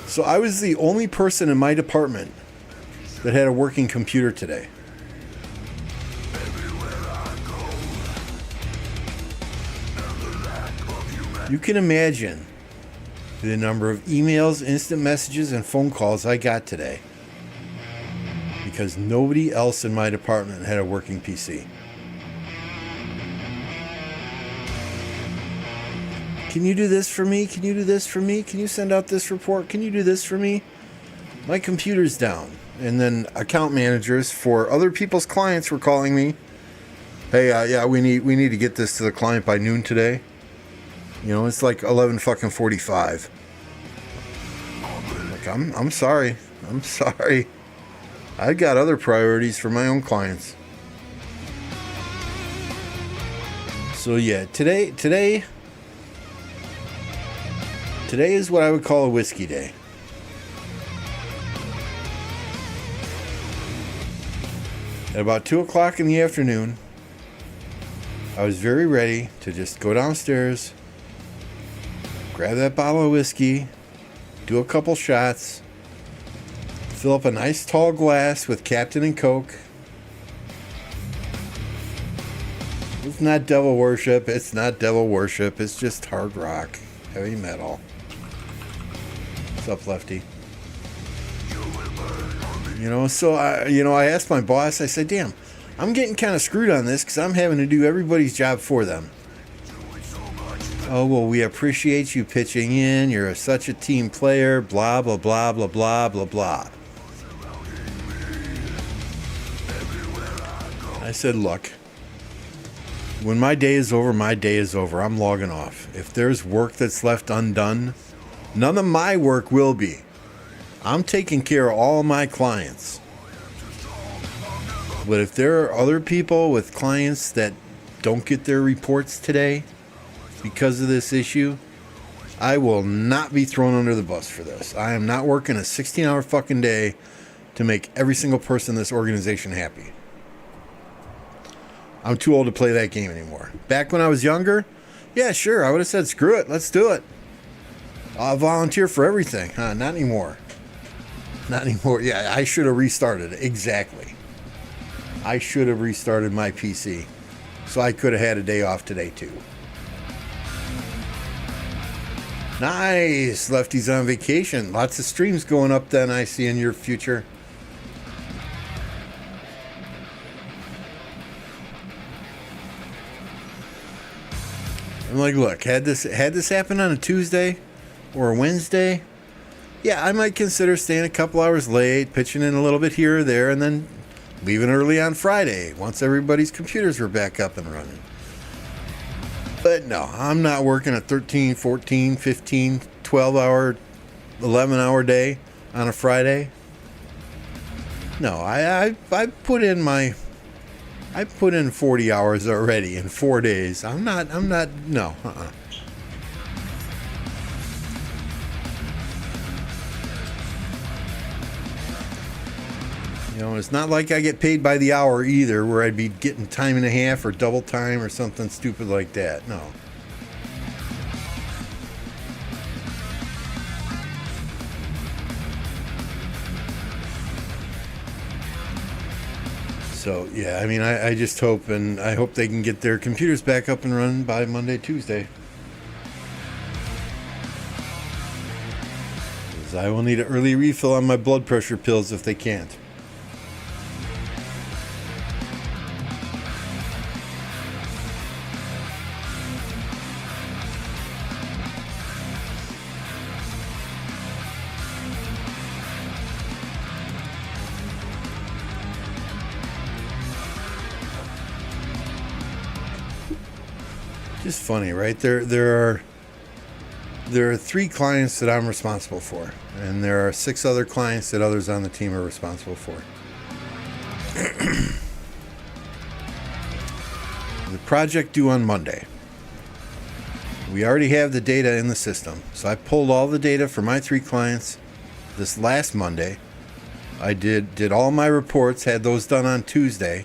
So I was the only person in my department that had a working computer today. You can imagine the number of emails, instant messages, and phone calls I got today because nobody else in my department had a working PC. Can you do this for me? Can you do this for me? Can you send out this report? Can you do this for me? My computer's down. And then account managers for other people's clients were calling me Hey, yeah, we need to get this to the client by noon today. You know, it's like 11 fucking 45. Like, I'm sorry. I'm sorry. I got other priorities for my own clients. So yeah, today is what I would call a whiskey day. At about 2 o'clock in the afternoon, I was very ready to just go downstairs, grab that bottle of whiskey, do a couple shots, fill up a nice tall glass with Captain and Coke. It's not devil worship. It's not devil worship. It's just hard rock, heavy metal. What's up, Lefty? You know, so I asked my boss, I said, damn, I'm getting kind of screwed on this because I'm having to do everybody's job for them. Oh, well, we appreciate you pitching in. You're such a team player, blah, blah, blah, blah, blah, blah, blah. I said, look, when my day is over, my day is over. I'm logging off. If there's work that's left undone, none of my work will be. I'm taking care of all my clients. But if there are other people with clients that don't get their reports today because of this issue, I will not be thrown under the bus for this. I am not working a 16-hour fucking day to make every single person in this organization happy. I'm too old to play that game anymore. Back when I was younger, yeah, sure, I would have said, screw it, let's do it. I'll volunteer for everything. Not anymore. Not anymore. Yeah, I should have restarted. Exactly. I should have restarted my PC. So I could have had a day off today, too. Nice. Lefty's on vacation. Lots of streams going up then, I see, in your future. I'm like, look, had this happen on a Tuesday or a Wednesday, yeah, I might consider staying a couple hours late, pitching in a little bit here or there, and then leaving early on Friday once everybody's computers were back up and running. But no, I'm not working a 13, 14, 15, 12-hour, 11-hour day on a Friday. No, I put in 40 hours already in 4 days. No. You know, it's not like I get paid by the hour either, where I'd be getting time and a half or double time or something stupid like that. No. So, yeah, I mean, I just hope, and I hope they can get their computers back up and running by Monday, Tuesday. Because I will need an early refill on my blood pressure pills if they can't. Just funny, right? There are 3 clients that I'm responsible for, and there are 6 other clients that others on the team are responsible for. The project due on Monday. We already have the data in the system, so I pulled all the data for my 3 clients this last Monday. I did all my reports, had those done on Tuesday.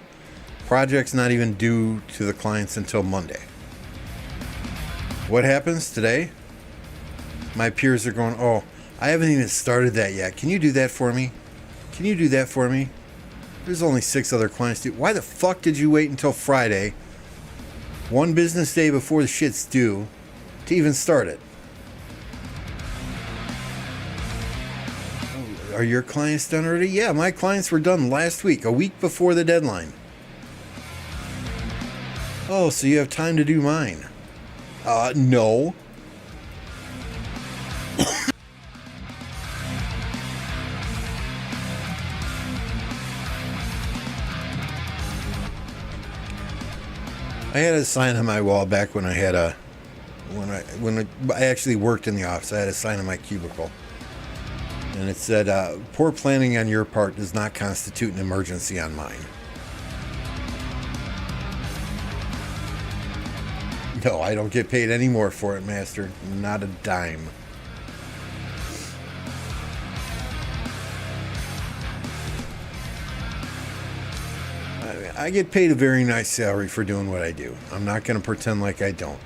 Project's not even due to the clients until Monday. What happens today? My peers are going, oh, I haven't even started that yet. Can you do that for me? Can you do that for me? There's only 6 other clients due. Why the fuck did you wait until Friday, 1 business day before the shit's due, to even start it? Oh, are your clients done already? Yeah, my clients were done last week, a week before the deadline. Oh, so you have time to do mine? No. I had a sign on my wall back when I had I actually worked in the office. I had a sign on my cubicle, and it said, "Poor planning on your part does not constitute an emergency on mine." No, I don't get paid any more for it, Master. Not a dime. I get paid a very nice salary for doing what I do. I'm not going to pretend like I don't.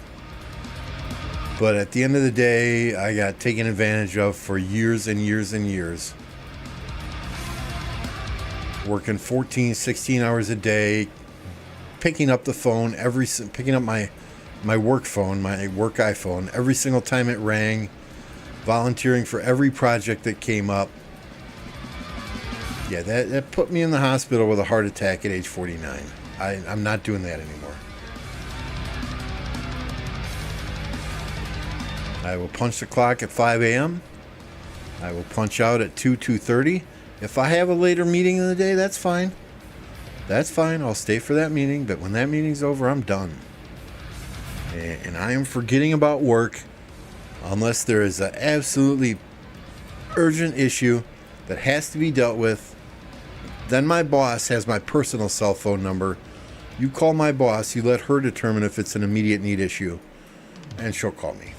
But at the end of the day, I got taken advantage of for years and years and years. Working 14, 16 hours a day, picking up the phone, picking up my work phone, my work iPhone, every single time it rang, volunteering for every project that came up. Yeah, that put me in the hospital with a heart attack at age 49. I'm not doing that anymore. I will punch the clock at 5 a.m. I will punch out at 2:30. If I have a later meeting in the day, that's fine. That's fine. I'll stay for that meeting. But when that meeting's over, I'm done. And I am forgetting about work unless there is an absolutely urgent issue that has to be dealt with. Then my boss has my personal cell phone number. You call my boss, you let her determine if it's an immediate need issue, and she'll call me.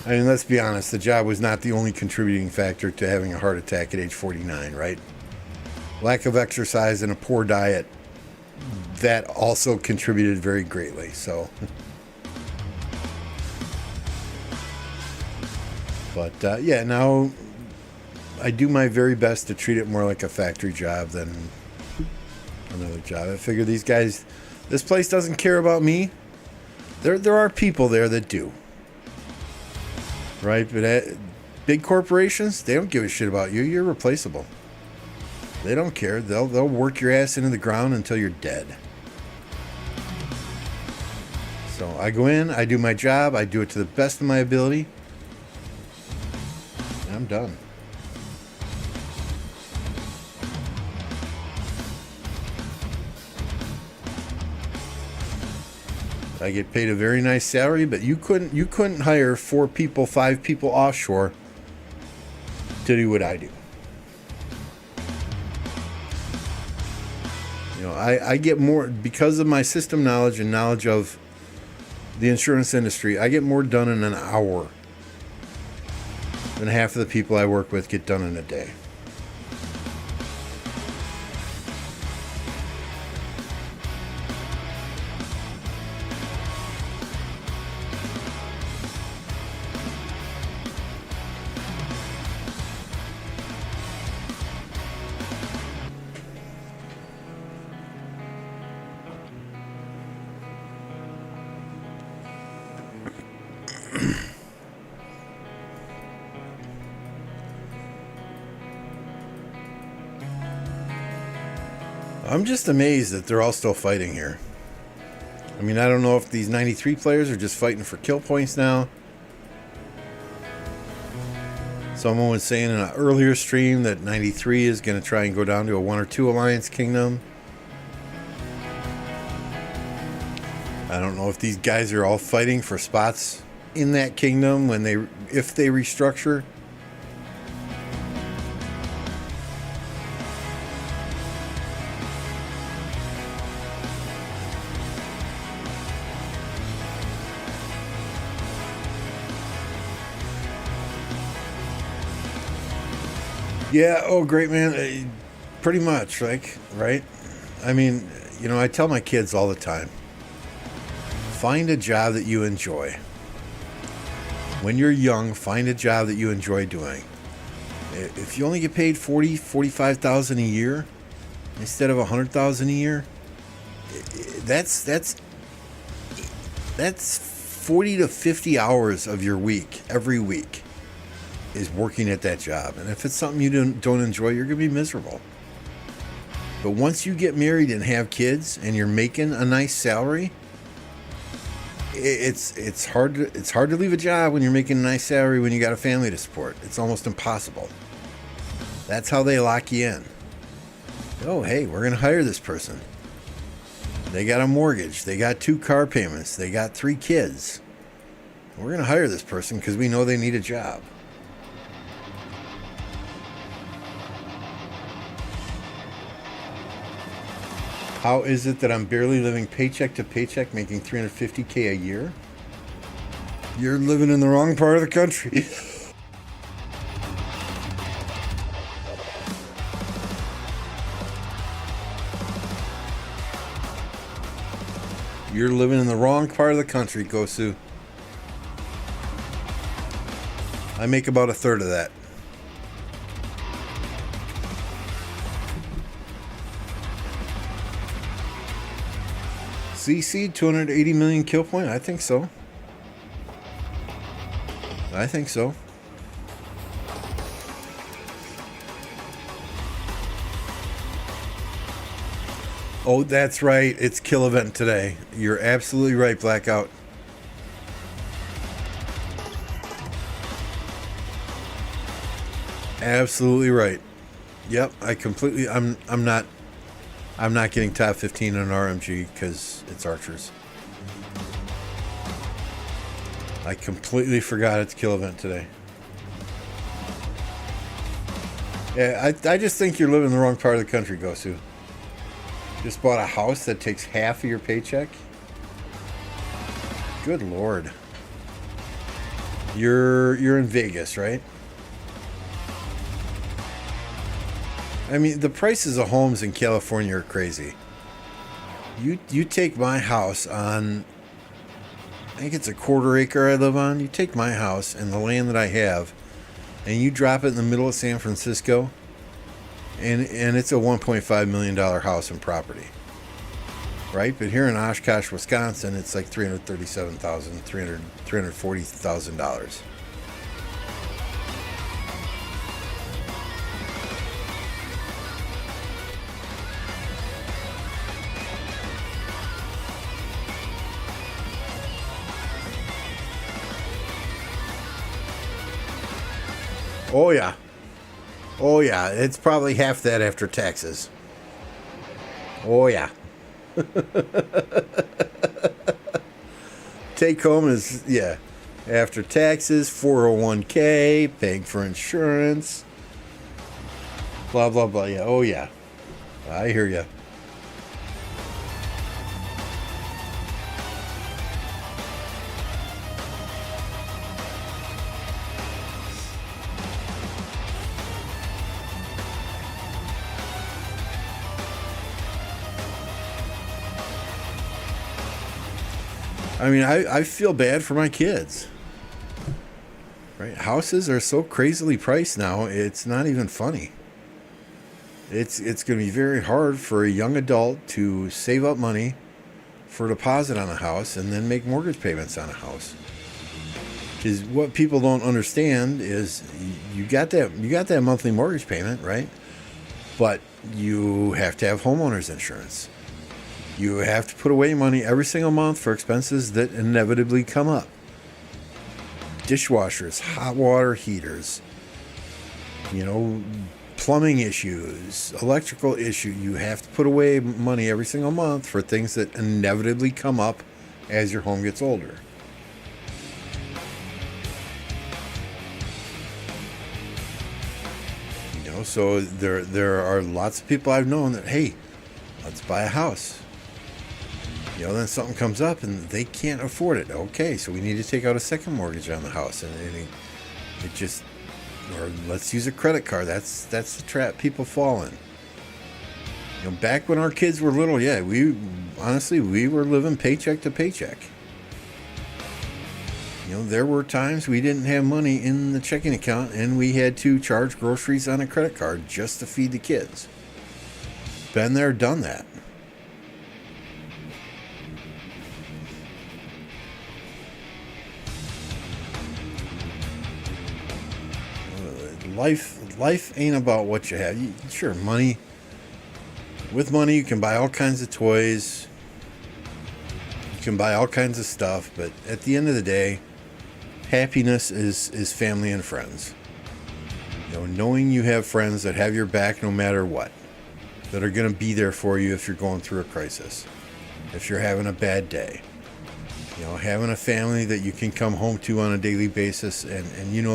I mean, let's be honest, the job was not the only contributing factor to having a heart attack at age 49, right? Lack of exercise and a poor diet, that also contributed very greatly, so. But, yeah, now I do my very best to treat it more like a factory job than another job. I figure these guys, this place doesn't care about me. There are people there that do. Right? But big corporations, they don't give a shit about you. You're replaceable. They don't care. They'll work your ass into the ground until you're dead. So I go in, I do my job, I do it to the best of my ability, and I'm done. I get paid a very nice salary, but you couldn't hire 4 people, 5 people offshore to do what I do. You know, I get more because of my system knowledge and knowledge of the insurance industry. I get more done in an hour than half of the people I work with get done in a day. I'm just amazed that they're all still fighting here. I mean, I don't know if these 93 players are just fighting for kill points now. Someone was saying in an earlier stream that 93 is going to try and go down to a 1 or 2 alliance kingdom. I don't know if these guys are all fighting for spots in that kingdom if they restructure. Yeah, oh great man, pretty much, like, right? I mean, you know, I tell my kids all the time, find a job that you enjoy. When you're young, find a job that you enjoy doing. If you only get paid $45,000 a year instead of $100,000 a year, that's 40 to 50 hours of your week every week is working at that job. And if it's something you don't enjoy, you're going to be miserable. But once you get married and have kids and you're making a nice salary, it's hard to leave a job when you're making a nice salary when you got a family to support. It's almost impossible. That's how they lock you in. Oh, hey, we're going to hire this person. They got a mortgage. They got 2 car payments. They got 3 kids. We're going to hire this person because we know they need a job. How is it that I'm barely living paycheck to paycheck, making $350K a year? You're living in the wrong part of the country. You're living in the wrong part of the country, Gosu. I make about 1/3 of that. CC 280 million kill point? I think so. I think so. Oh, that's right. It's kill event today. You're absolutely right, Blackout. Absolutely right. Yep, I'm not getting top 15 on RMG because it's archers. I completely forgot it's kill event today. Yeah, I just think you're living in the wrong part of the country, Gosu. Just bought a house that takes half of your paycheck? Good Lord. You're in Vegas, right? I mean, the prices of homes in California are crazy. You take my house on, I think it's a 1/4 acre I live on. You take my house and the land that I have, and you drop it in the middle of San Francisco, and it's a $1.5 million house and property, right? But here in Oshkosh, Wisconsin, it's like $337,000, $340,000. Oh yeah. Oh yeah, it's probably half that after taxes. Oh yeah. Take home is, yeah, after taxes, 401k, paying for insurance, blah blah blah. Yeah, oh yeah. I hear ya. I mean, I feel bad for my kids. Right? Houses are so crazily priced now, it's not even funny. It's going to be very hard for a young adult to save up money for a deposit on a house and then make mortgage payments on a house. Because what people don't understand is you got that monthly mortgage payment, right? But you have to have homeowners insurance. You have to put away money every single month for expenses that inevitably come up. Dishwashers, hot water heaters, plumbing issues, electrical issue. You have to put away money every single month for things that inevitably come up as your home gets older. So there are lots of people I've known that, hey, let's buy a house. Then something comes up and they can't afford it. Okay, so we need to take out a second mortgage on the house, and it just, or let's use a credit card. That's the trap people fall in. Back when our kids were little, yeah, we were living paycheck to paycheck. There were times we didn't have money in the checking account and we had to charge groceries on a credit card just to feed the kids. Been there, done that. Life ain't about what you have. Sure, money. With money, you can buy all kinds of toys. You can buy all kinds of stuff. But at the end of the day, happiness is family and friends. knowing you have friends that have your back no matter what, that are going to be there for you if you're going through a crisis, if you're having a bad day. Having a family that you can come home to on a daily basis, and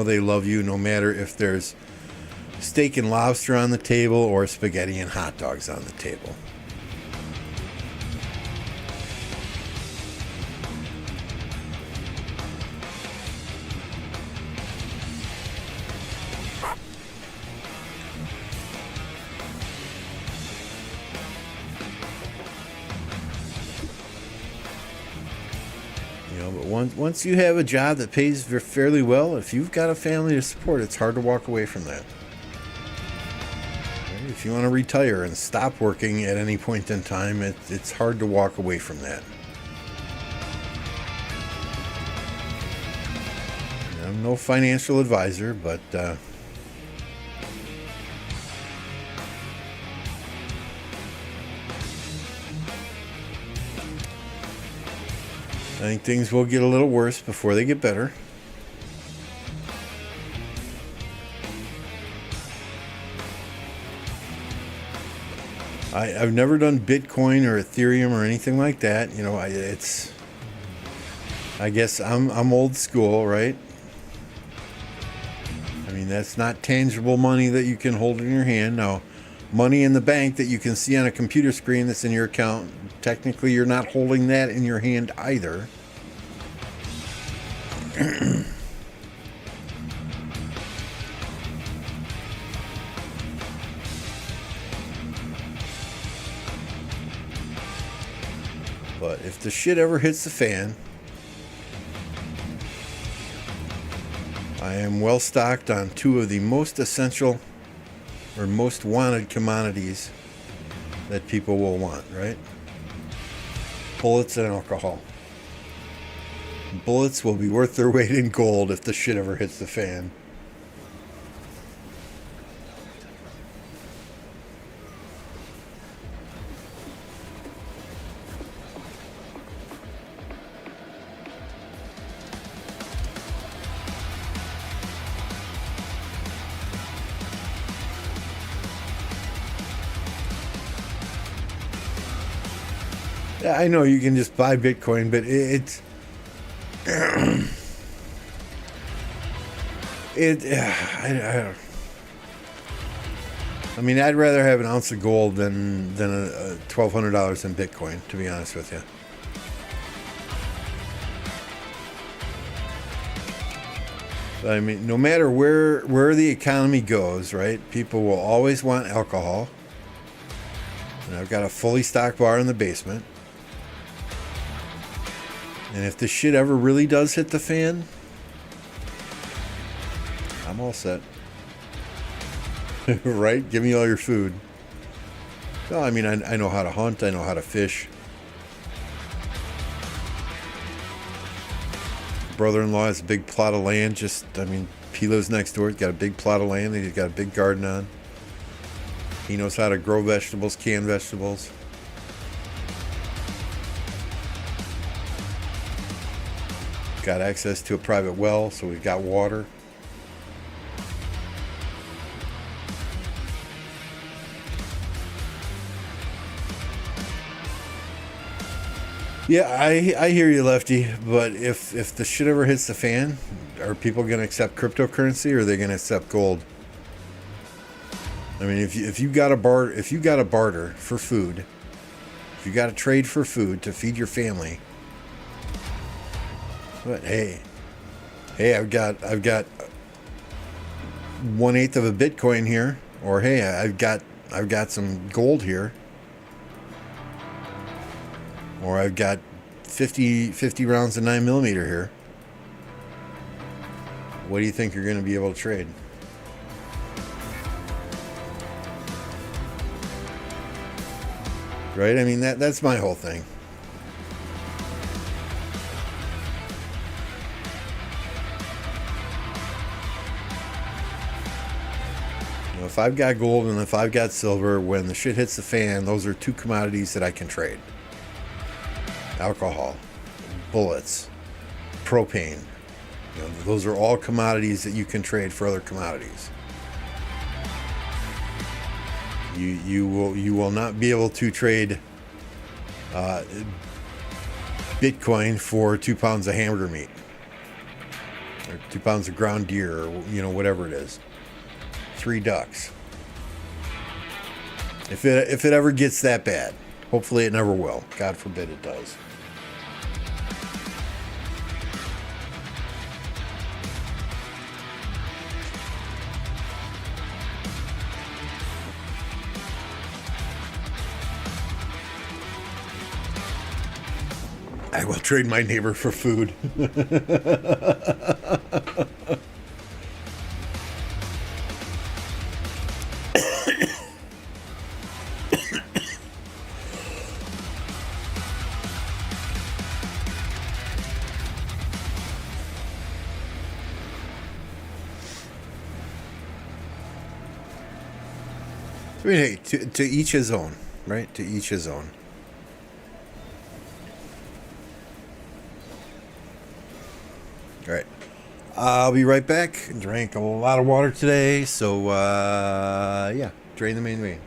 they love you no matter if there's steak and lobster on the table or spaghetti and hot dogs on the table. But once you have a job that pays fairly well, if you've got a family to support, it's hard to walk away from that. If you want to retire and stop working at any point in time, it's hard to walk away from that. I'm no financial advisor, but I think things will get a little worse before they get better. I've never done Bitcoin or Ethereum or anything like that. I guess I'm old school, right? I mean, that's not tangible money that you can hold in your hand. Now, money in the bank that you can see on a computer screen that's in your account, technically you're not holding that in your hand either. But if the shit ever hits the fan, I am well stocked on two of the most essential or most wanted commodities that people will want, right? Bullets and alcohol. Bullets will be worth their weight in gold if the shit ever hits the fan. Yeah, I know you can just buy Bitcoin, but it's I mean, I'd rather have an ounce of gold than a $1,200 in Bitcoin, to be honest with you. But I mean, no matter where the economy goes, right? People will always want alcohol. And I've got a fully stocked bar in the basement. And if this shit ever really does hit the fan, I'm all set. Right? Give me all your food. Well, I mean, I know how to hunt. I know how to fish. Brother-in-law has a big plot of land. He lives next door. He's got a big plot of land. He's got a big garden on. He knows how to grow vegetables, can vegetables. Got access to a private well, so we've got water. Yeah, I hear you, Lefty. But if the shit ever hits the fan, are people going to accept cryptocurrency, or are they going to accept gold? I mean, if you got a barter for food, if you got to trade for food to feed your family. But hey, I've got 1/8 of a Bitcoin here, or hey, I've got some gold here, or I've got 50 rounds of 9mm here. What do you think you're going to be able to trade? Right? I mean, that's my whole thing. If I've got gold and if I've got silver, when the shit hits the fan, those are two commodities that I can trade. Alcohol, bullets, propane. Those are all commodities that you can trade for other commodities. You will not be able to trade Bitcoin for 2 pounds of hamburger meat, or 2 pounds of ground deer, or whatever it is. 3 ducks. If it ever gets that bad, hopefully it never will. God forbid it does. I will trade my neighbor for food. I mean, hey, to each his own, right? To each his own. All right. I'll be right back. Drank a lot of water today, so yeah, drain the main vein.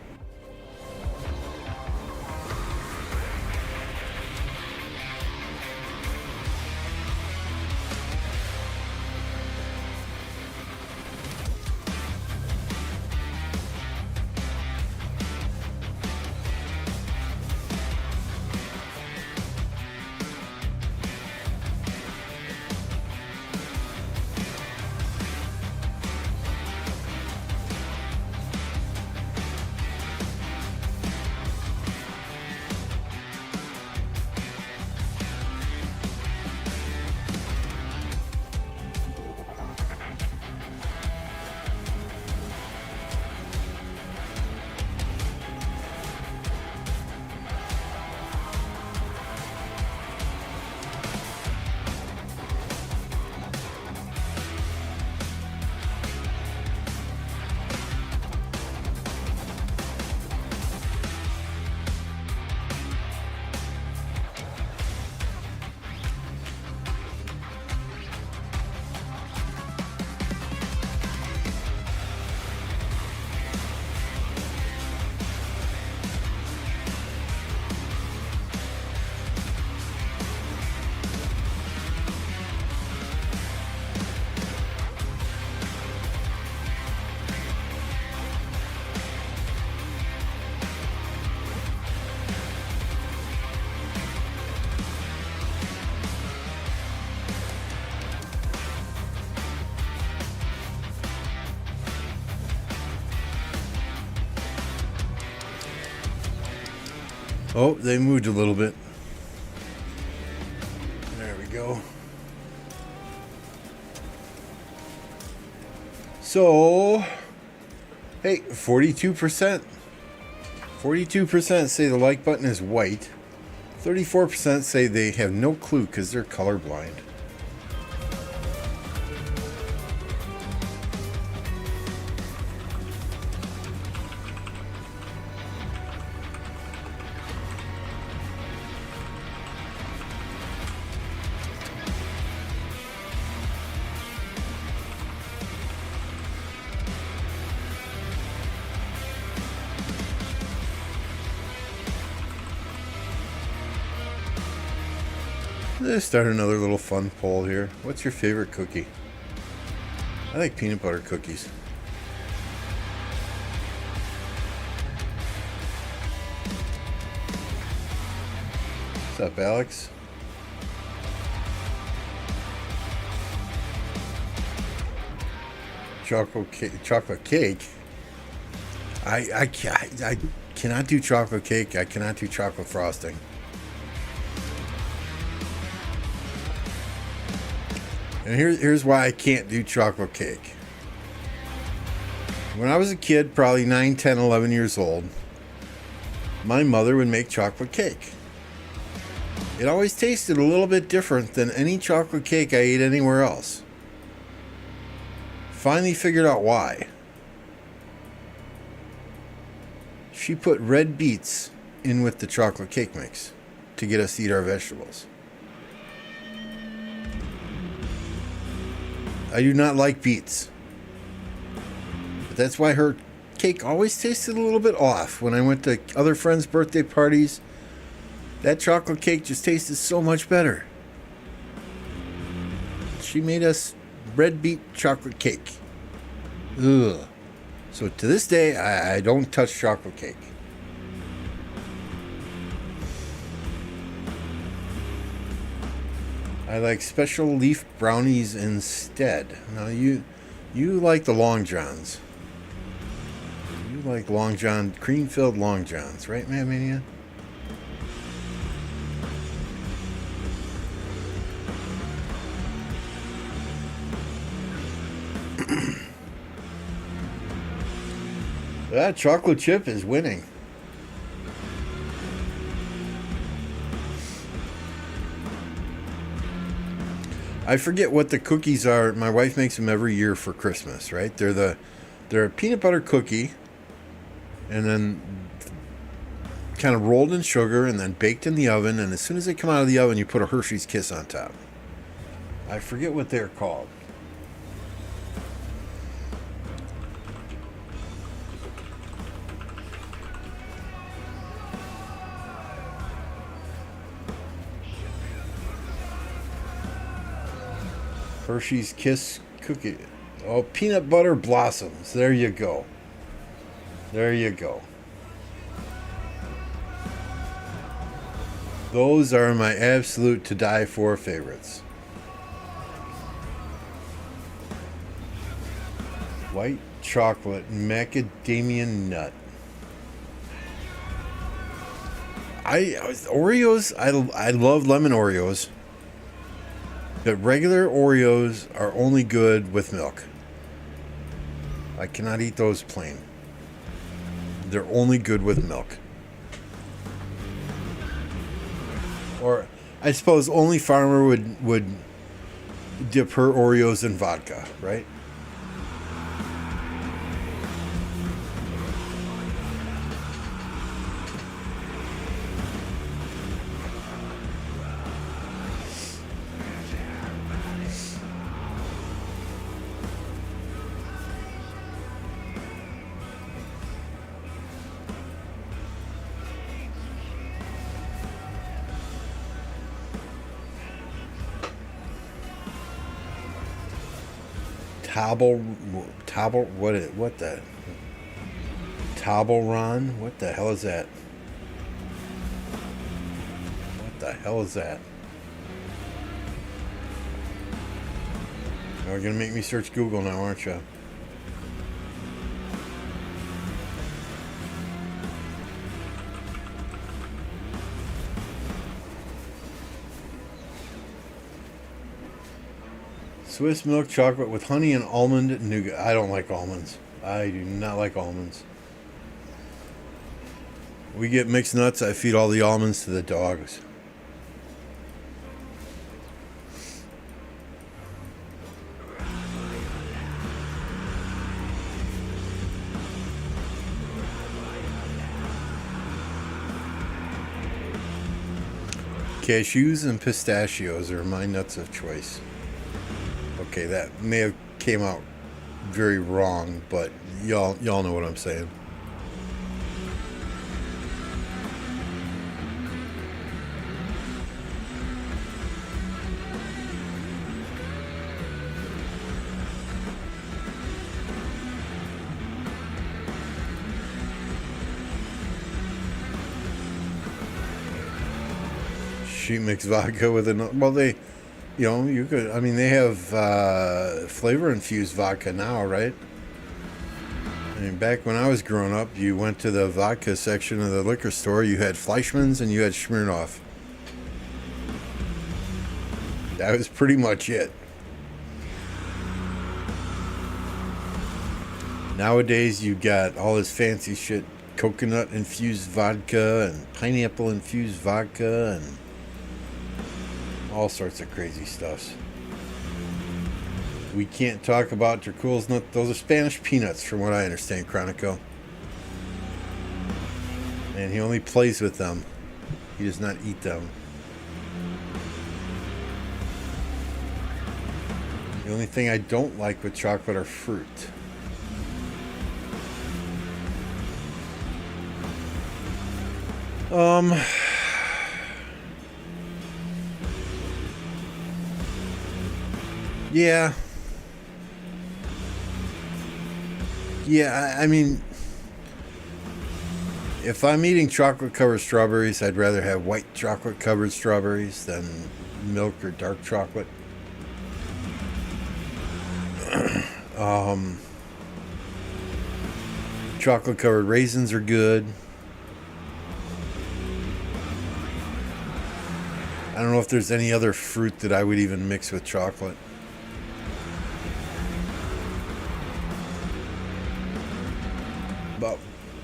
Oh, they moved a little bit. There we go. So, hey, 42%. 42% say the like button is white. 34% say they have no clue because they're colorblind. Let's start another little fun poll here. What's your favorite cookie? I like peanut butter cookies. What's up, Alex? Chocolate cake. I cannot do chocolate cake. I cannot do chocolate frosting. And here's why I can't do chocolate cake. When I was a kid, probably 9, 10, 11 years old, my mother would make chocolate cake. It always tasted a little bit different than any chocolate cake I ate anywhere else. Finally figured out why. She put red beets in with the chocolate cake mix to get us to eat our vegetables. I do not like beets. But that's why her cake always tasted a little bit off. When I went to other friends' birthday parties, that chocolate cake just tasted so much better. She made us red beet chocolate cake. Ugh. So to this day, I don't touch chocolate cake. I like special leaf brownies instead. Now you like the Long Johns. You like Long John, cream-filled Long Johns, right, Mad Mania? That chocolate chip is winning. I forget what the cookies are. My wife makes them every year for Christmas, right? They're a peanut butter cookie, and then kind of rolled in sugar and then baked in the oven. And as soon as they come out of the oven, you put a Hershey's Kiss on top. I forget what they're called. Hershey's Kiss cookie. Oh, peanut butter blossoms. There you go. There you go. Those are my absolute to die for favorites. White chocolate macadamia nut. Oreos. I love lemon Oreos. But regular Oreos are only good with milk. I cannot eat those plain. They're only good with milk. Or I suppose only Farmer would dip her Oreos in vodka, right? What the Toblerone? What the hell is that? What the hell is that? You're gonna make me search Google now, aren't you? Swiss milk chocolate with honey and almond nougat. I don't like almonds. I do not like almonds. We get mixed nuts. I feed all the almonds to the dogs. Cashews and pistachios are my nuts of choice. Okay, that may have came out very wrong, but y'all know what I'm saying. She mixed vodka with they. You know, you could. I mean, they have flavor-infused vodka now, right? I mean, back when I was growing up, you went to the vodka section of the liquor store. You had Fleischmann's and you had Smirnoff. That was pretty much it. Nowadays, you got all this fancy shit: coconut-infused vodka and pineapple-infused vodka and all sorts of crazy stuffs. We can't talk about Dracul's nut. Those are Spanish peanuts, from what I understand, Chronico. And he only plays with them. He does not eat them. The only thing I don't like with chocolate are fruit. Um, yeah. Yeah, I mean, if I'm eating chocolate covered strawberries, I'd rather have white chocolate covered strawberries than milk or dark chocolate. Um, chocolate covered raisins are good. I don't know if there's any other fruit that I would even mix with chocolate. But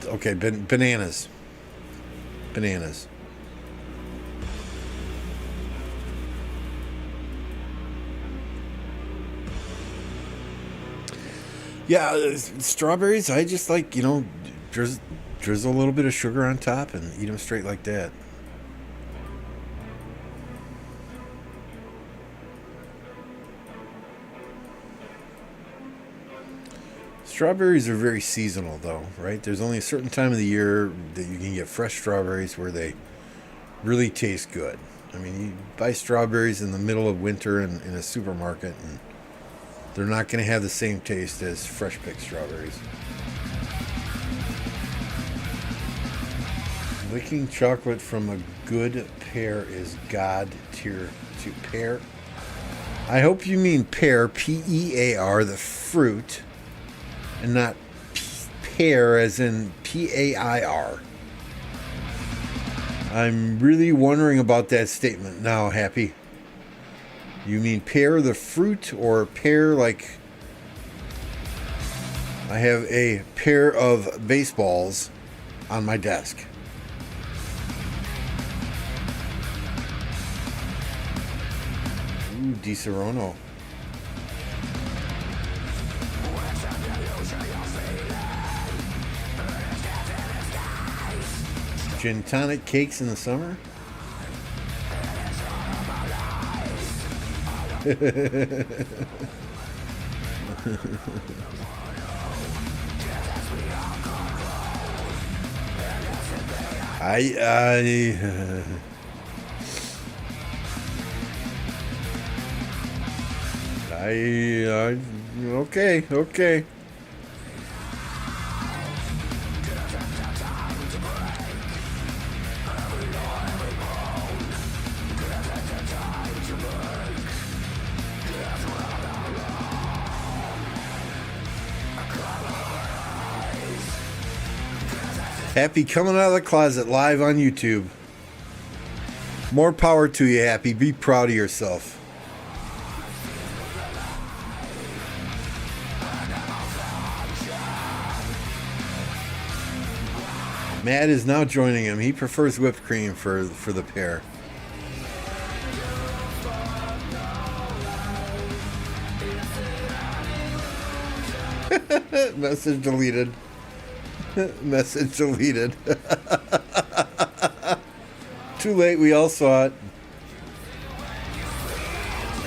okay, bananas. Bananas. Yeah, strawberries. I just like drizzle a little bit of sugar on top and eat them straight like that. Strawberries are very seasonal, though, right? There's only a certain time of the year that you can get fresh strawberries where they really taste good. I mean, you buy strawberries in the middle of winter in a supermarket, and they're not going to have the same taste as fresh picked strawberries. Licking chocolate from a good pear is God tier to pear. I hope you mean pear, Pear, the fruit, and not pear as in Pair. I'm really wondering about that statement now, Happy. You mean pear the fruit or pear like I have a pair of baseballs on my desk? Ooh, Di Serono. Gin tonic cakes in the summer? Okay. Happy coming out of the closet live on YouTube. More power to you, Happy. Be proud of yourself. Matt is now joining him. He prefers whipped cream for the pear. Message deleted. Message deleted. Too late, we all saw it.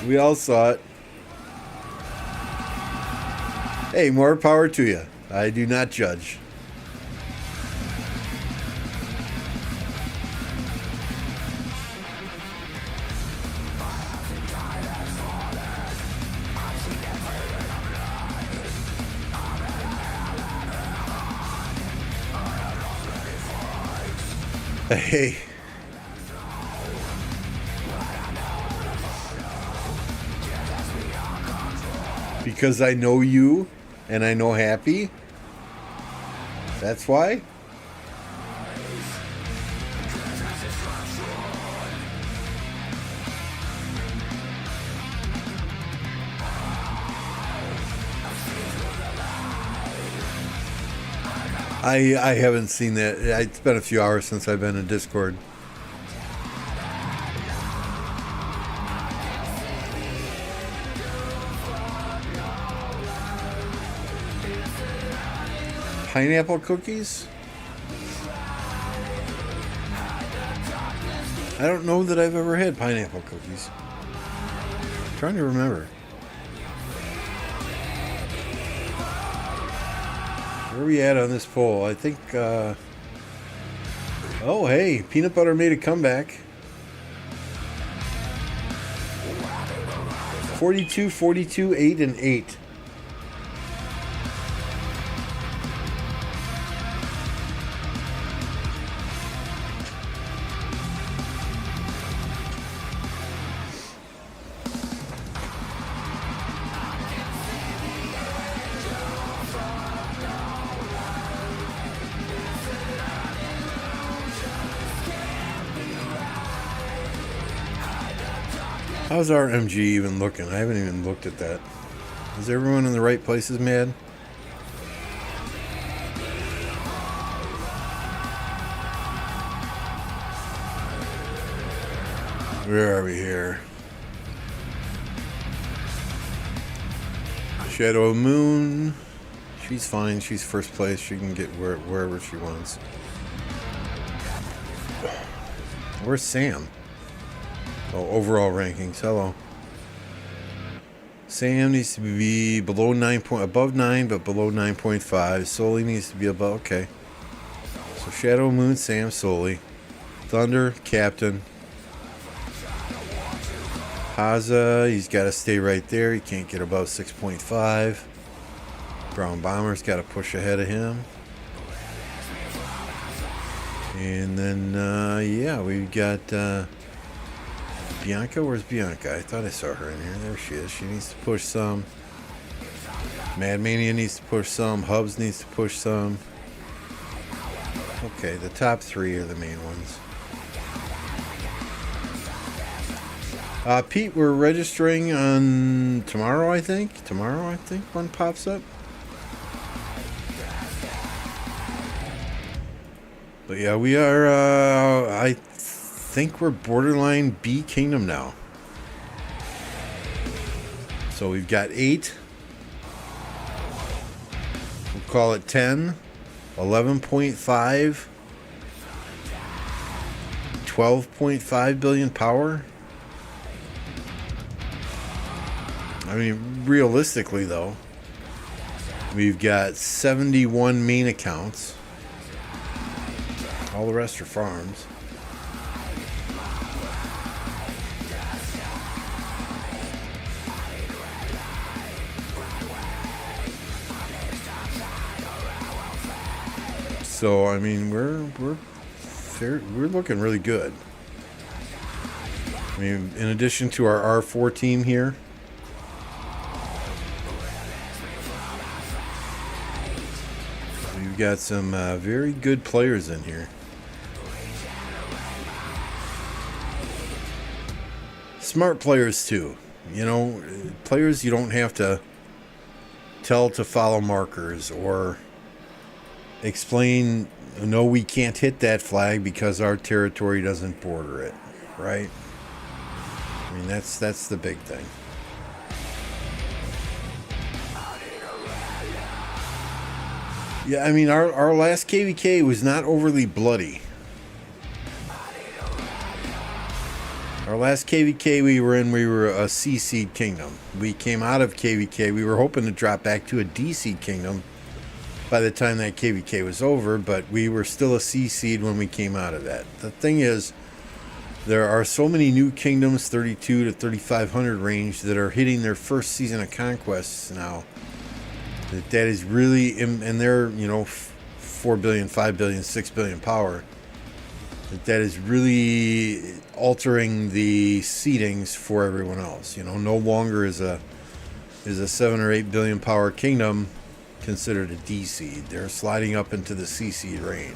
We all saw it. Hey, more power to you. I do not judge. Hey. Because I know you and I know Happy. That's why. I haven't seen that. It's been a few hours since I've been in Discord. Pineapple cookies? I don't know that I've ever had pineapple cookies. I'm trying to remember. Where are we at on this poll? I think Oh, hey, peanut butter made a comeback. 42, 42, 8, and 8. How's our MG even looking? I haven't even looked at that. Is everyone in the right places, mad? Where are we here? Shadow Moon. She's fine. She's first place. She can get wherever she wants. Where's Sam? Oh, overall rankings. Hello. Sam needs to be below 9 above 9, but below 9.5. Sully needs to be above. Okay. So Shadow Moon, Sam, Sully. Thunder, Captain. Haza, he's got to stay right there. He can't get above 6.5. Brown Bomber's got to push ahead of him. And then, yeah, we've got Bianca. Where's Bianca? I thought I saw her in here. There she is. She needs to push some. Mad Mania needs to push some. Hubs needs to push some. Okay, the top three are the main ones. Pete, we're registering on tomorrow, I think. Tomorrow, I think, one pops up. But yeah, we are, I think we're borderline B Kingdom now. So we've got 8. We'll call it 10, 11.5, 12.5 billion power. I mean, realistically, though, we've got 71 main accounts. All the rest are farms. So, I mean, we're looking really good. I mean, in addition to our R4 team here, we've got some very good players in here. Smart players too. You know, players you don't have to tell to follow markers or explain, no, we can't hit that flag because our territory doesn't border it, right? I mean, that's the big thing. Yeah, I mean, our last KVK was not overly bloody. Our last KVK we were a C seed kingdom. We came out of KVK. We were hoping to drop back to a D seed kingdom by the time that KVK was over, but we were still a C seed when we came out of that. The thing is, there are so many new kingdoms, 32 to 3,500 range, that are hitting their first season of conquests now. That is really, and they're, you know, 4 billion, 5 billion, 6 billion power. That is really altering the seedings for everyone else. You know, no longer is a 7 or 8 billion power kingdom considered a D seed. They're sliding up into the C seed range.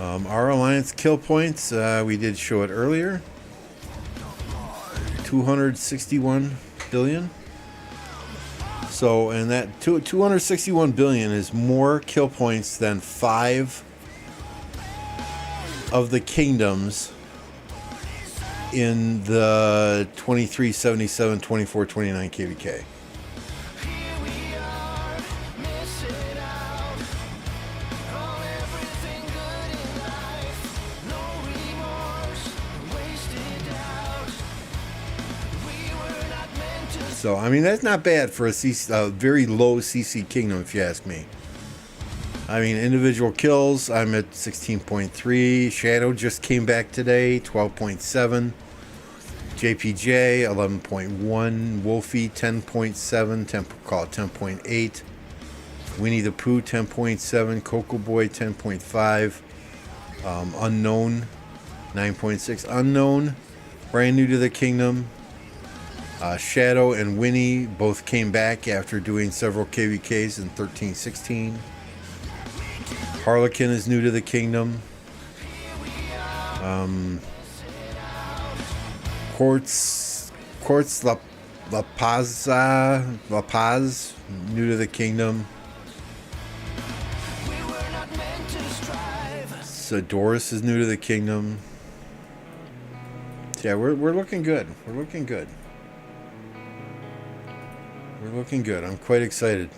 Our alliance kill points, we did show it earlier. 261 billion. So, and that 261 billion is more kill points than 5 of the kingdoms in the 2377, 2429 KVK. So, I mean, that's not bad for a very low CC kingdom, if you ask me. I mean, individual kills, I'm at 16.3. Shadow just came back today, 12.7. JPJ, 11.1. Wolfie, 10.7. Call it 10.8. Winnie the Pooh, 10.7. Cocoa Boy, 10.5. Unknown, 9.6. Unknown, brand new to the kingdom. Shadow and Winnie both came back after doing several KVKs in 13-16. Harlequin is new to the kingdom. Quartz La Paz, new to the kingdom. Doris is new to the kingdom. Yeah, we're looking good. We're looking good. We're looking good. I'm quite excited.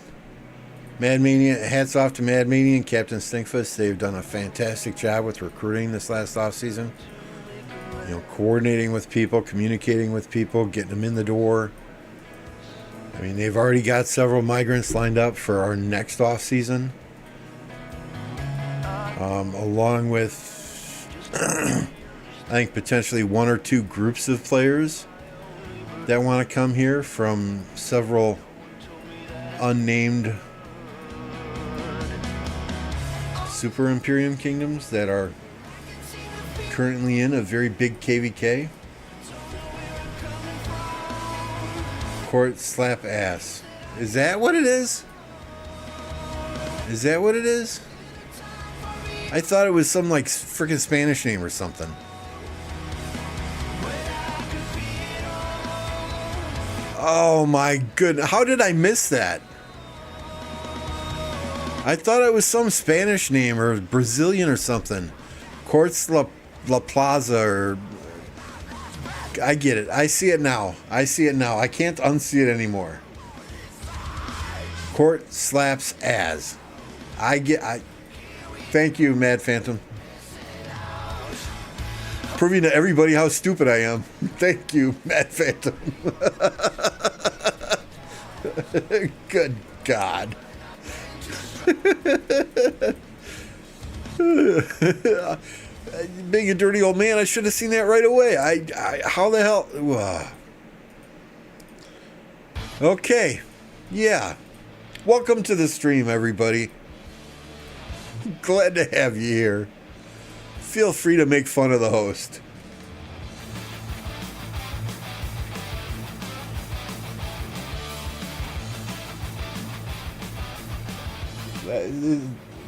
Mad Mania, hats off to Mad Mania and Captain Stinkfist. They've done a fantastic job with recruiting this last off season. You know, coordinating with people, communicating with people, getting them in the door. I mean, they've already got several migrants lined up for our next off season. Along with, I think, potentially one or two groups of players that want to come here from several unnamed Super Imperium kingdoms that are currently in a very big KVK. Court slap ass. Is that what it is? Is that what it is? I thought it was some like freaking Spanish name or something. Oh my goodness. How did I miss that? I thought it was some Spanish name or Brazilian or something. Quartz La Plaza or... I get it. I see it now. I see it now. I can't unsee it anymore. Court slaps as. Thank you, Mad Phantom. Proving to everybody how stupid I am. Thank you, Mad Phantom. Good God. Being a dirty old man, I should have seen that right away. How the hell? Okay. Yeah. Welcome to the stream, everybody. Glad to have you here. Feel free to make fun of the host.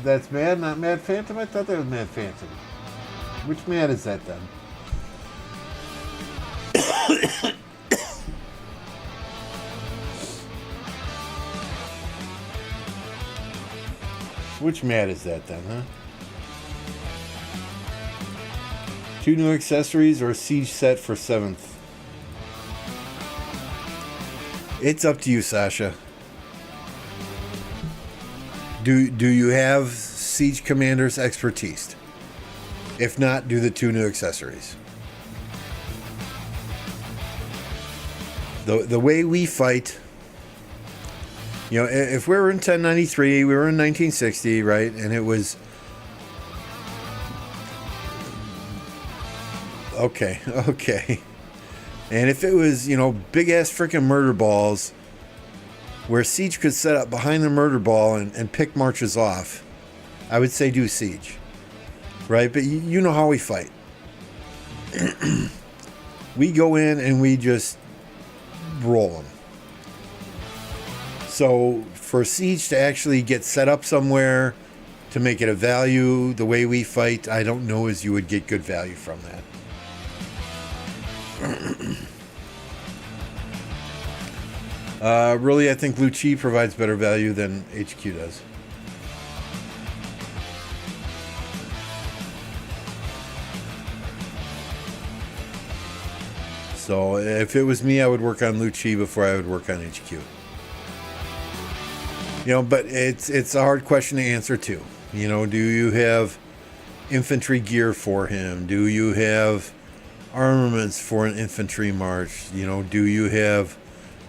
That's Mad, not Mad Phantom? I thought that was Mad Phantom. Which Mad is that then? Which Mad is that then, huh? 2 new accessories or a siege set for 7th? It's up to you, Sasha. Do you have Siege Commander's expertise? If not, do the 2 new accessories. The way we fight, you know, if we were in 1093, we were in 1960, right? And it was... Okay. And if it was, you know, big-ass freaking murder balls... where Siege could set up behind the murder ball and pick marches off, I would say do Siege. Right? But you know how we fight. We go in and we just roll them. So for Siege to actually get set up somewhere to make it a value, the way we fight, I don't know as you would get good value from that. Really, I think Lucci provides better value than HQ does. So if it was me, I would work on Lucci before I would work on HQ. You know, but it's a hard question to answer too. You know, do you have infantry gear for him? Do you have armaments for an infantry march? You know, do you have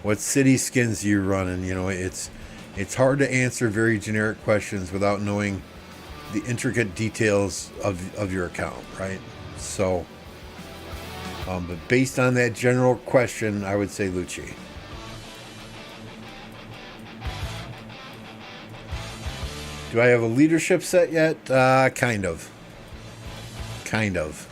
What city skins do you run? And it's hard to answer very generic questions without knowing the intricate details of your account, right? So, but based on that general question, I would say Lucci. Do I have a leadership set yet? Kind of. Kind of.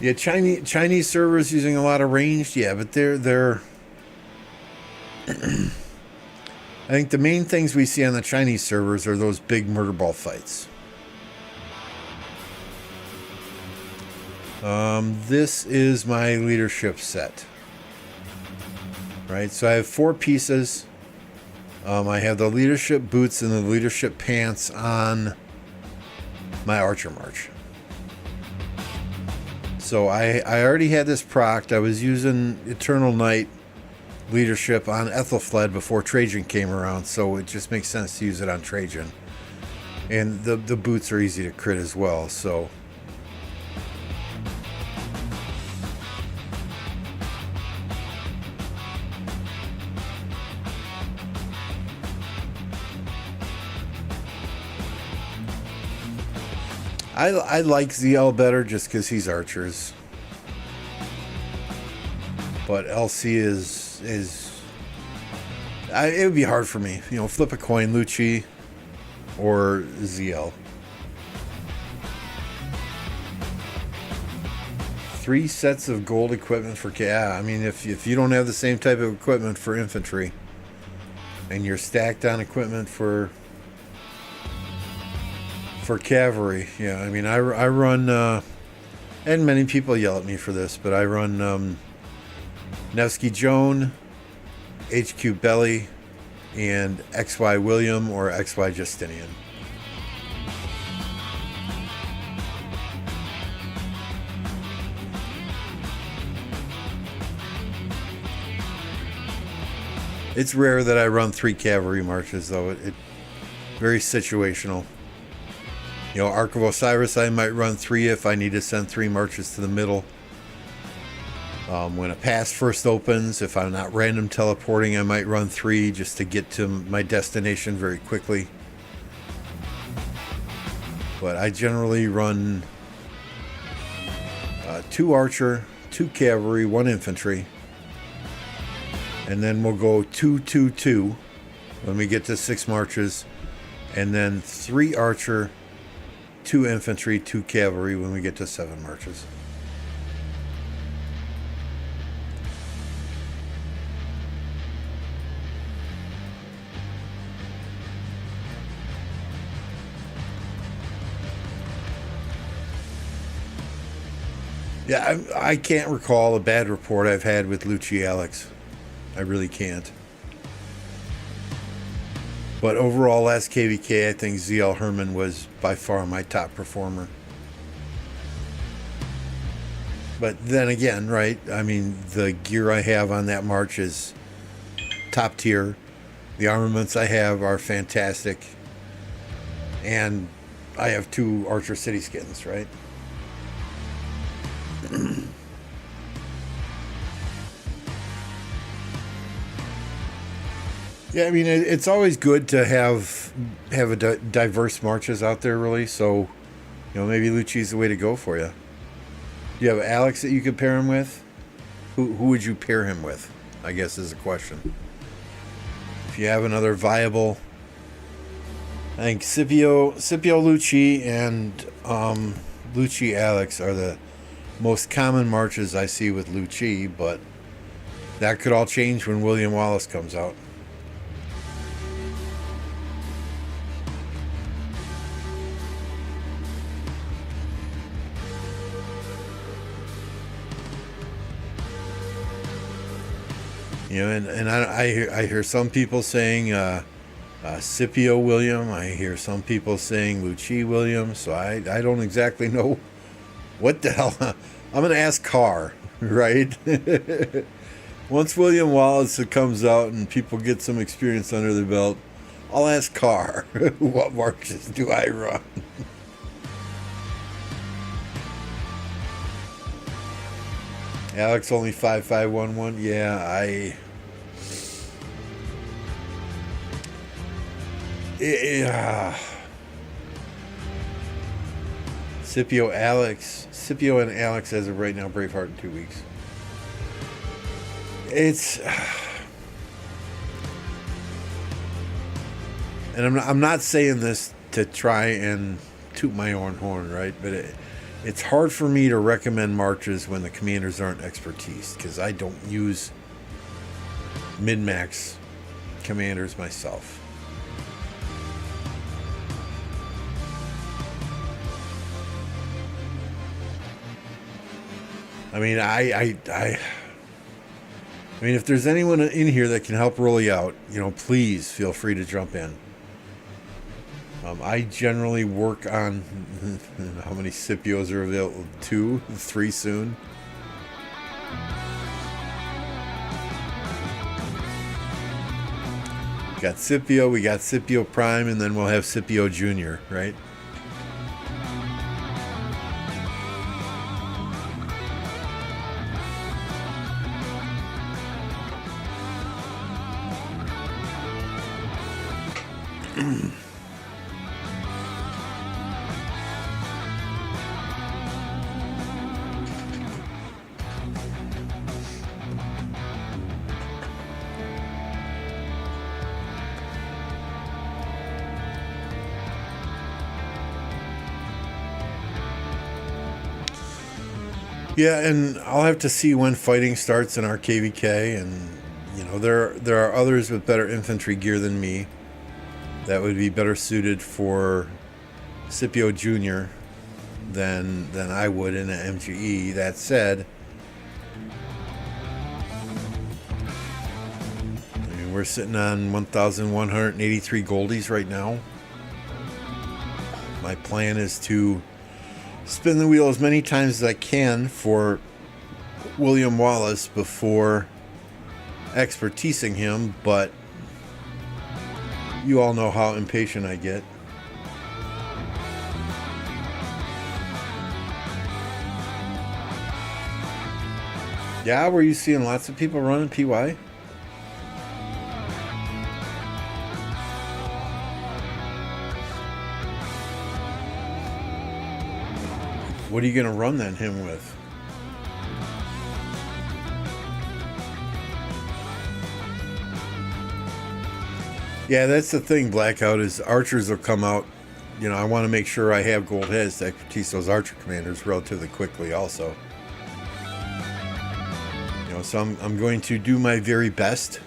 Yeah, Chinese servers using a lot of ranged. Yeah, but they're. I think the main things we see on the Chinese servers are those big murder ball fights. This is my leadership set. Right, so I have 4 pieces. I have the leadership boots and the leadership pants on my Archer March. So I already had this procced. I was using Eternal Night leadership on Ethelfled before Trajan came around, so it just makes sense to use it on Trajan. And the boots are easy to crit as well, so... I like ZL better just because he's archers. But LC is it would be hard for me. Flip a coin, Lucci or ZL. 3 sets of gold equipment for... Yeah, I mean, if you don't have the same type of equipment for infantry and you're stacked on equipment for cavalry, yeah, I mean, I run, and many people yell at me for this, but I run Nevsky Joan, HQ Belly, and XY William or XY Justinian. It's rare that I run 3 cavalry marches, though. It very situational. Ark of Osiris, I might run 3 if I need to send 3 marches to the middle. When a pass first opens, if I'm not random teleporting, I might run 3 just to get to my destination very quickly. But I generally run 2 archer, 2 cavalry, 1 infantry. And then we'll go 2-2-2 when we get to 6 marches. And then 3 archer, 2 infantry, 2 cavalry when we get to 7 marches. Yeah, I can't recall a bad report I've had with Lucci Alex. I really can't. But overall, last KVK, I think ZL Herman was by far my top performer. But then again, right, I mean, the gear I have on that march is top tier. The armaments I have are fantastic. And I have 2 Archer City skins, right? Yeah, I mean, it's always good to have a diverse marches out there, really. So, maybe Lucci's the way to go for you. Do you have Alex that you could pair him with? Who would you pair him with, I guess is the question. If you have another viable... I think Scipio Lucci and Lucci Alex are the most common marches I see with Lucci, but that could all change when William Wallace comes out. And I hear some people saying Scipio William. I hear some people saying Lucci William. So I don't exactly know what the hell. I'm going to ask Carr, right? Once William Wallace comes out and people get some experience under their belt, I'll ask Carr. What marches do I run? Alex only 5511. Yeah, Scipio and Alex as of right now. Braveheart in 2 weeks. It's, and I'm not saying this to try and toot my own horn, right? But it's hard for me to recommend marches when the commanders aren't expertise, because I don't use min-max commanders myself. I mean, I mean, if there's anyone in here that can help roll you out, please feel free to jump in. I generally work on how many Scipios are available. 2, 3 soon. Got Scipio, we got Scipio Prime, and then we'll have Scipio Junior, right? Yeah, and I'll have to see when fighting starts in our KVK, and there are others with better infantry gear than me that would be better suited for Scipio Junior than I would in an MGE. That said, I mean, we're sitting on 1,183 goldies right now. My plan is to spin the wheel as many times as I can for William Wallace before expertising him, but you all know how impatient I get. Yeah, were you seeing lots of people running PY? What are you going to run him with? Yeah, that's the thing, Blackout, is archers will come out. I want to make sure I have gold heads to expertise those archer commanders relatively quickly also. So I'm going to do my very best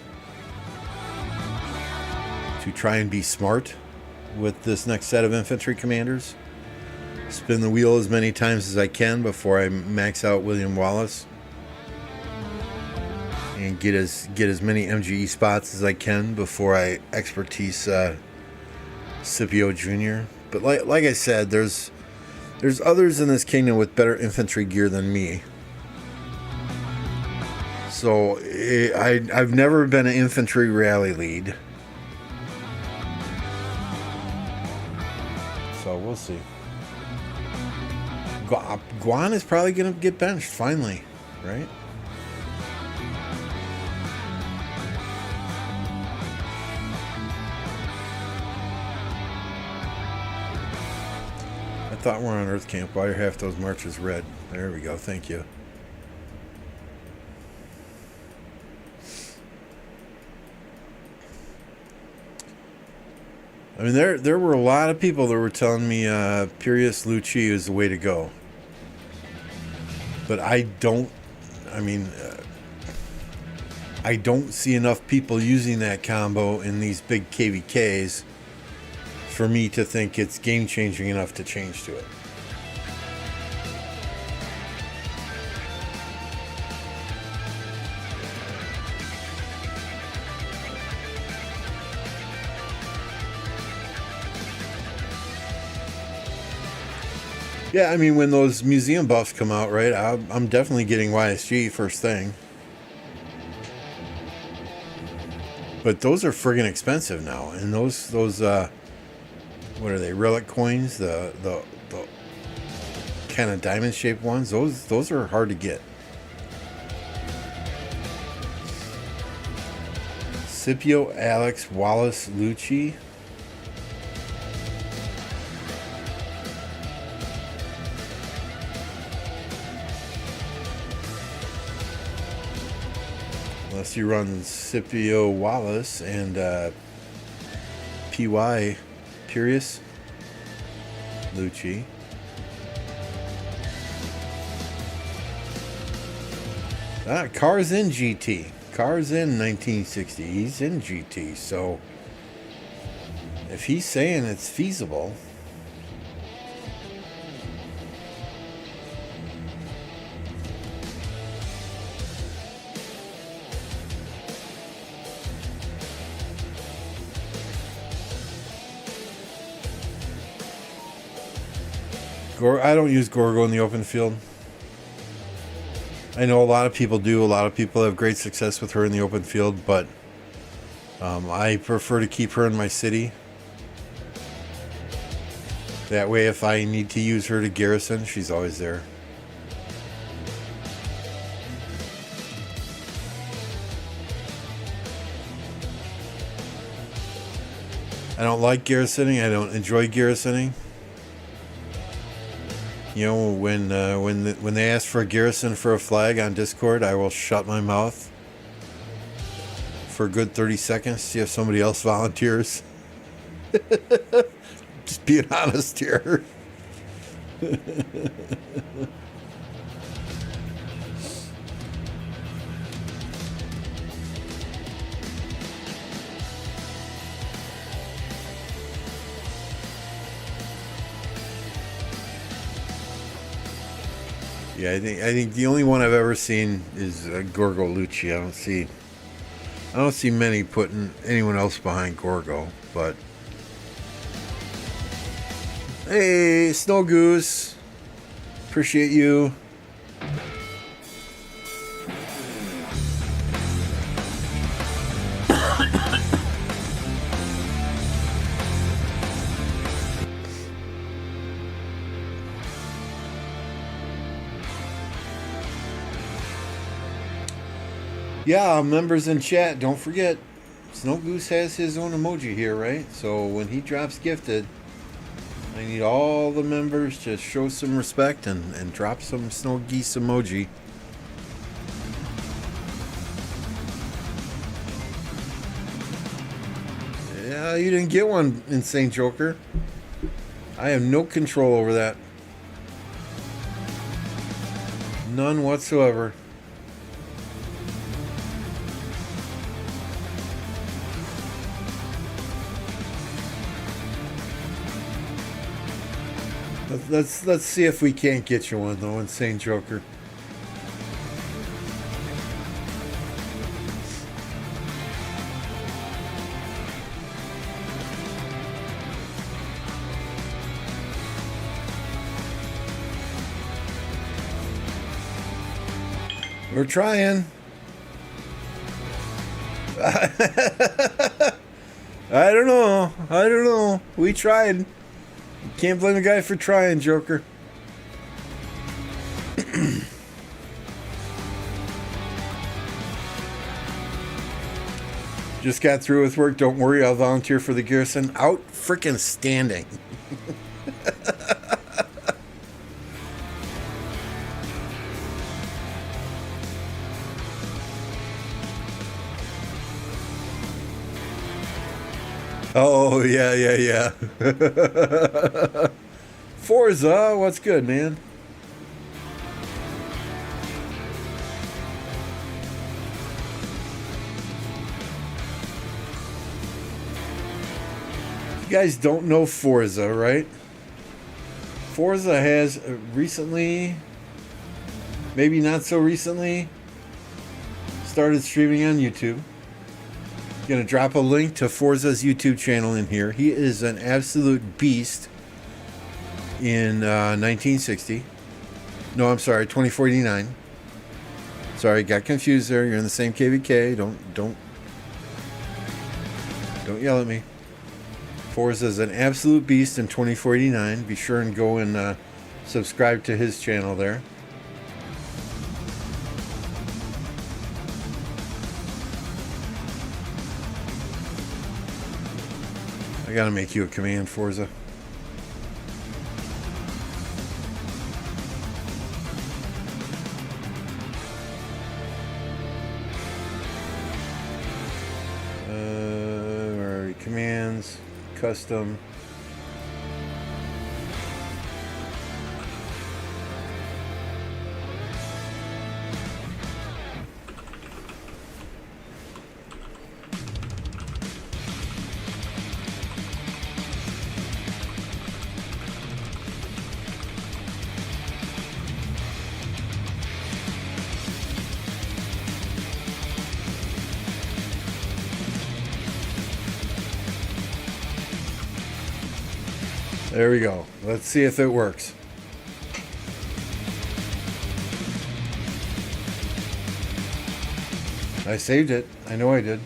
to try and be smart with this next set of infantry commanders. Spin the wheel as many times as I can before I max out William Wallace, and get as many MGE spots as I can before I expertise Scipio Jr. But like I said, there's others in this kingdom with better infantry gear than me. So I've never been an infantry rally lead. So we'll see. Guan is probably going to get benched finally, right? I thought we're on Earth Camp. Why are half those marches red? There we go. Thank you. I mean, there were a lot of people that were telling me Pirius Luci is the way to go. But I don't see enough people using that combo in these big KVKs for me to think it's game-changing enough to change to it. Yeah, I mean, when those museum buffs come out, right, I'm definitely getting YSG first thing. But those are friggin' expensive now, and those what are they? Relic coins, the kind of diamond shaped ones. Those are hard to get. Scipio Alex Wallace Lucci. Unless you run Scipio Wallace and PY Purius Lucci. Car's in GT. Car's in 1960. He's in GT. So if he's saying it's feasible, I don't use Gorgo in the open field. I know a lot of people do. A lot of people have great success with her in the open field, but I prefer to keep her in my city. That way, if I need to use her to garrison, she's always there. I don't like garrisoning. I don't enjoy garrisoning. You know, when they ask for a garrison for a flag on Discord, I will shut my mouth for a good 30 seconds, see if somebody else volunteers. Just being honest here. Yeah, I think the only one I've ever seen is Gorgo Lucci. I don't see many putting anyone else behind Gorgo, but hey, Snow Goose, appreciate you. Yeah, members in chat, don't forget, Snow Goose has his own emoji here, right? So when he drops gifted, I need all the members to show some respect and drop some Snow Geese emoji. Yeah, you didn't get one, Insane Joker. I have no control over that. None whatsoever. Let's see if we can't get you one though, Insane Joker. We're trying. I don't know. We tried. Can't blame the guy for trying, Joker. Just got through with work. Don't worry, I'll volunteer for the garrison. Out frickin' standing. Oh, yeah. Forza, what's good, man? You guys don't know Forza, right? Forza has recently, maybe not so recently, started streaming on YouTube. Gonna drop a link to Forza's YouTube channel in here. He is an absolute beast in 1960. No, I'm sorry, 2049. Sorry, got confused there. You're in the same KVK. Don't Don't yell at me. Forza's an absolute beast in 2489. Be sure and go and subscribe to his channel there. I gotta make you a command, Forza. Where are we? Commands, custom. There we go. Let's see if it works. I saved it. I know I did.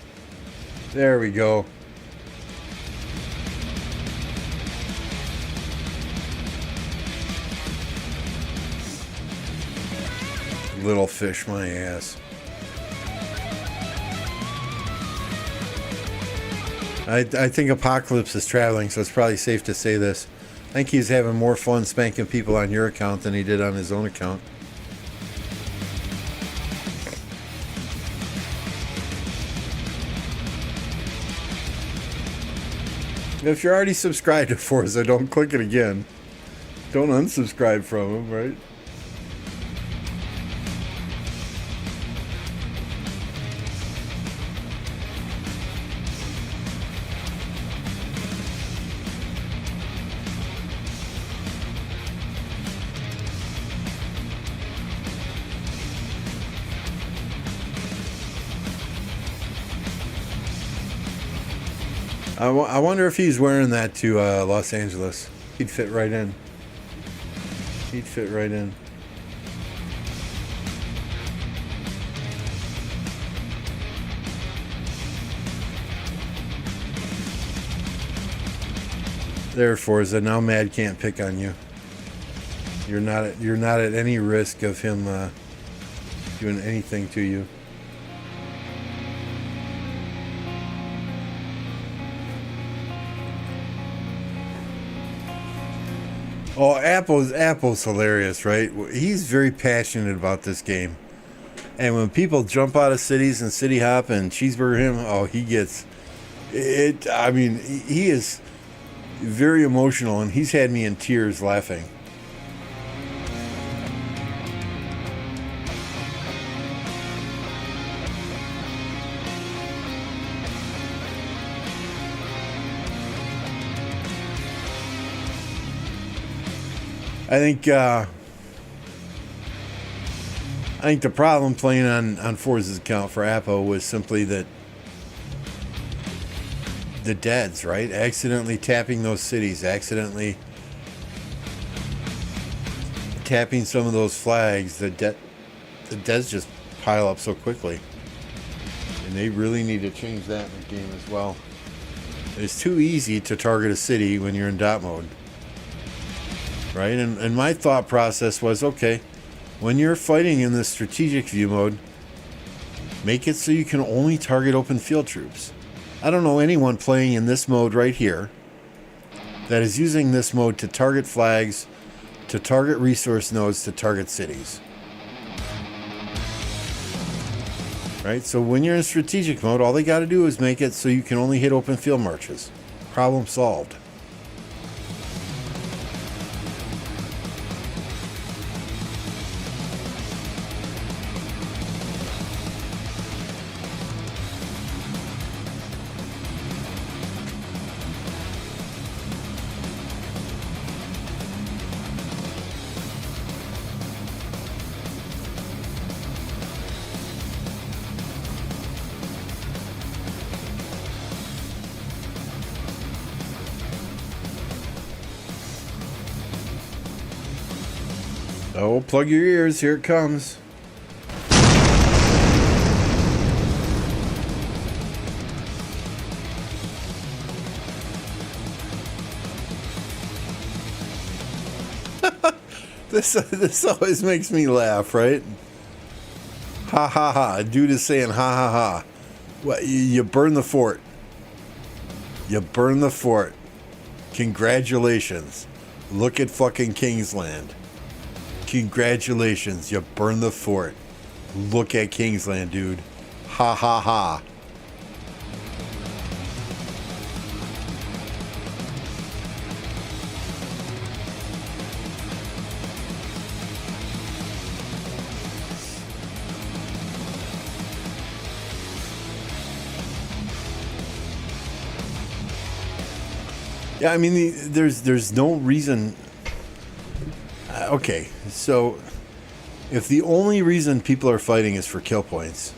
There we go. Little fish my ass. I think Apocalypse is traveling, so it's probably safe to say this. I think he's having more fun spanking people on your account than he did on his own account. If you're already subscribed to Forza, don't click it again. Don't unsubscribe from him, right? I wonder if he's wearing that to Los Angeles. He'd fit right in. He'd fit right in. There, Forza. Now Mad can't pick on you. You're not at any risk of him doing anything to you. Oh, Apple's hilarious, right? He's very passionate about this game. And when people jump out of cities and city hop and cheeseburger him, oh, he gets it. I mean, he is very emotional, and he's had me in tears laughing. I think the problem playing on Forza's account for Appo was simply that the deads, right? Accidentally tapping those cities, accidentally tapping some of those flags. The deads just pile up so quickly. And they really need to change that in the game as well. It's too easy to target a city when you're in dot mode. Right? And my thought process was, okay, when you're fighting in the strategic view mode, make it so you can only target open field troops. I don't know anyone playing in this mode right here that is using this mode to target flags, to target resource nodes, to target cities. Right? So when you're in strategic mode, all they got to do is make it so you can only hit open field marches. Problem solved. Oh, plug your ears. Here it comes. This always makes me laugh, right? Ha ha ha. Dude is saying ha ha ha. What, you burn the fort. You burn the fort. Congratulations. Look at fucking Kingsland. Congratulations. You burn the fort. Look at Kingsland, dude. Ha ha ha. Yeah, I mean, there's no reason. Okay, so if the only reason people are fighting is for kill points,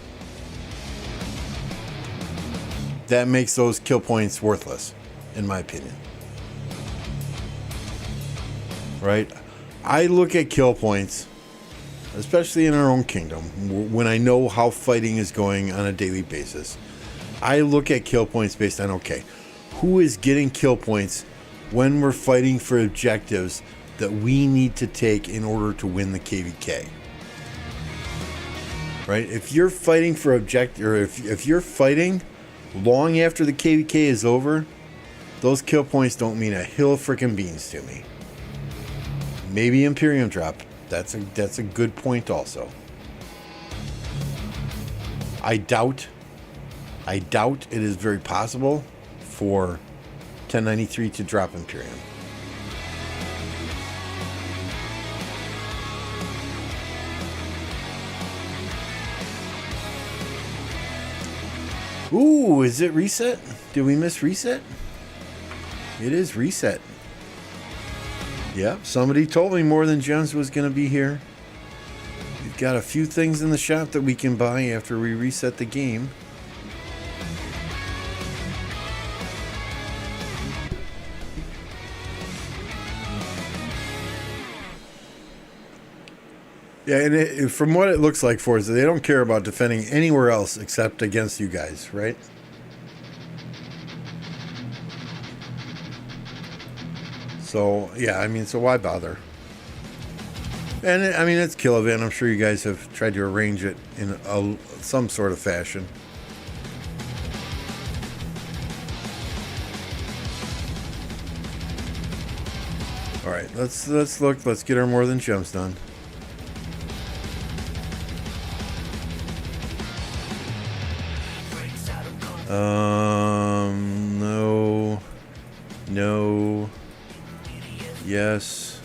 that makes those kill points worthless, in my opinion. Right? I look at kill points, especially in our own kingdom, when I know how fighting is going on a daily basis. I look at kill points based on, okay, who is getting kill points when we're fighting for objectives that we need to take in order to win the KVK. Right? If you're fighting for objective, or if you're fighting long after the KVK is over, those kill points don't mean a hill of frickin' beans to me. Maybe Imperium drop. That's a good point also. I doubt it is very possible for 1093 to drop Imperium. Ooh, is it reset? Did we miss reset? It is reset. Yep, somebody told me More Than Gems was going to be here. We've got a few things in the shop that we can buy after we reset the game. Yeah, and from what it looks like for us, they don't care about defending anywhere else except against you guys, right? So, yeah, I mean, so why bother? And, I mean, it's kill event. I'm sure you guys have tried to arrange it in some sort of fashion. All right, let's look. Let's get our More Than Gems done. No. Yes.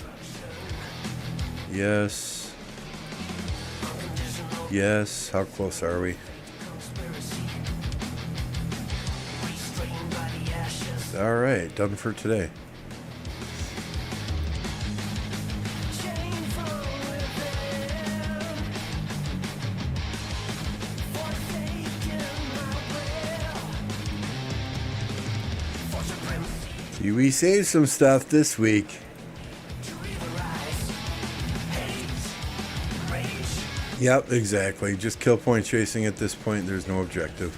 How close are we? All right, done for today. We saved some stuff this week. Yep, exactly. Just kill point chasing at this point. There's no objective.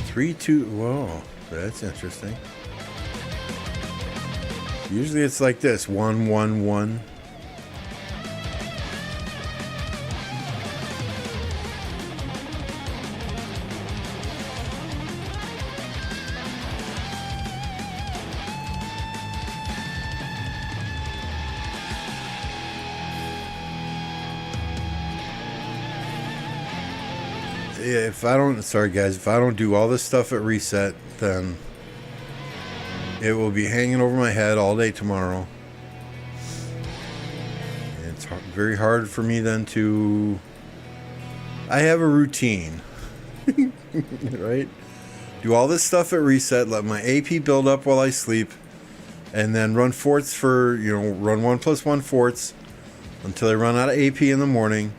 Three, two. Whoa, that's interesting. Usually it's like this, 1, 1, 1. If I don't do all this stuff at reset, then it will be hanging over my head all day tomorrow. And it's very hard for me then to... I have a routine. Right? Do all this stuff at reset, let my AP build up while I sleep, and then run forts for, run 1+1 forts until I run out of AP in the morning.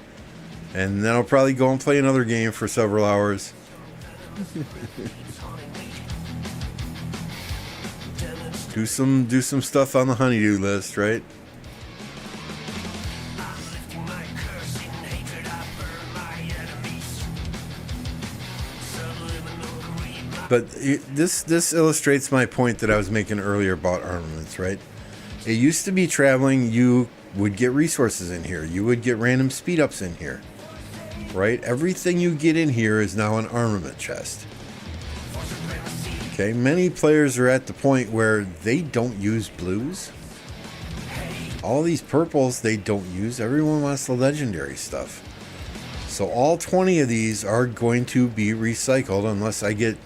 And then I'll probably go and play another game for several hours. Do some stuff on the honeydew list, right? This illustrates my point that I was making earlier about armaments, right? It used to be traveling, you would get resources in here. You would get random speed ups in here, right? Everything you get in here is now an armament chest. Okay, many players are at the point where they don't use blues. All these purples they don't use. Everyone wants the legendary stuff. So all 20 of these are going to be recycled unless I get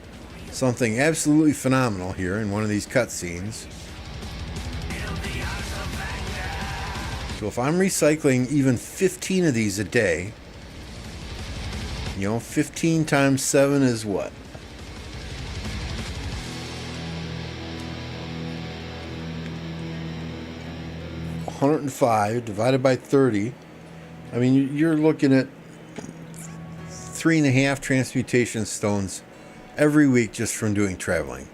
something absolutely phenomenal here in one of these cutscenes. So if I'm recycling even 15 of these a day, 15 times 7 is what? $105 divided by 30. I mean, you're looking at 3.5 transmutation stones every week just from doing traveling.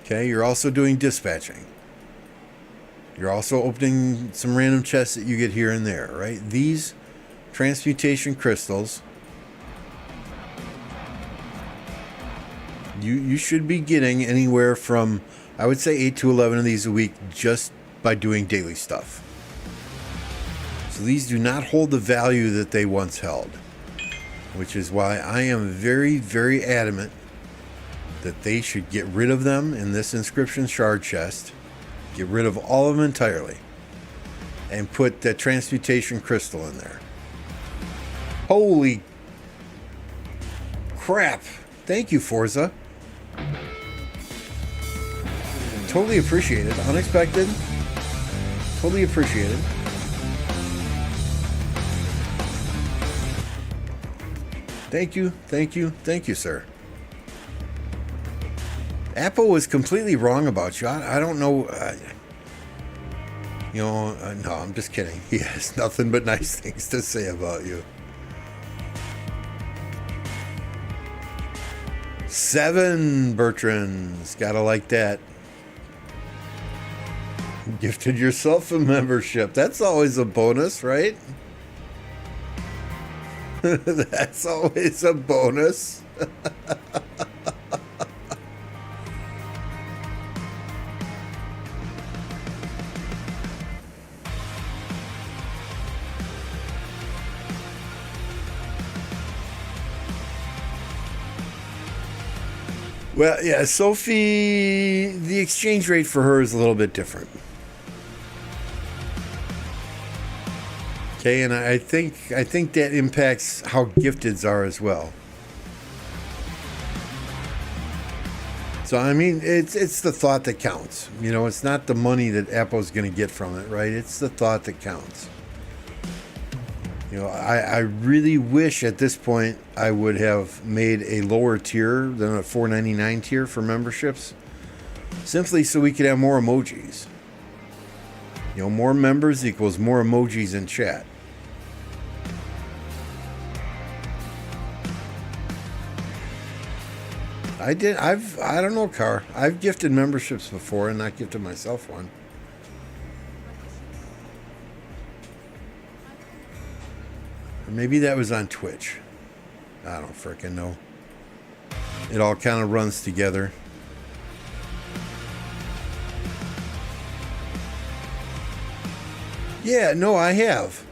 Okay, you're also doing dispatching. You're also opening some random chests that you get here and there, right? These transmutation crystals, you should be getting anywhere from, I would say, 8 to 11 of these a week just by doing daily stuff. So these do not hold the value that they once held, which is why I am very, very adamant that they should get rid of them in this inscription shard chest. Get rid of all of them entirely and put that transmutation crystal in there. Holy crap. Thank you, Forza. Totally appreciated. Unexpected. Totally appreciated. Thank you, thank you, thank you, sir. Apple was completely wrong about you. I don't know. No, I'm just kidding. He has nothing but nice things to say about you. 7 Bertrands. Gotta like that. Gifted yourself a membership. That's always a bonus, right? That's always a bonus. Well, yeah, Sophie, the exchange rate for her is a little bit different. Okay, and I think that impacts how gifteds are as well. So I mean, it's the thought that counts. It's not the money that Apple's going to get from it, right? It's the thought that counts. I really wish at this point I would have made a lower tier than a $4.99 tier for memberships, simply so we could have more emojis. More members equals more emojis in chat. I don't know, Car. I've gifted memberships before and not gifted myself one. Or maybe that was on Twitch. I don't frickin' know. It all kind of runs together. Yeah, no, I have,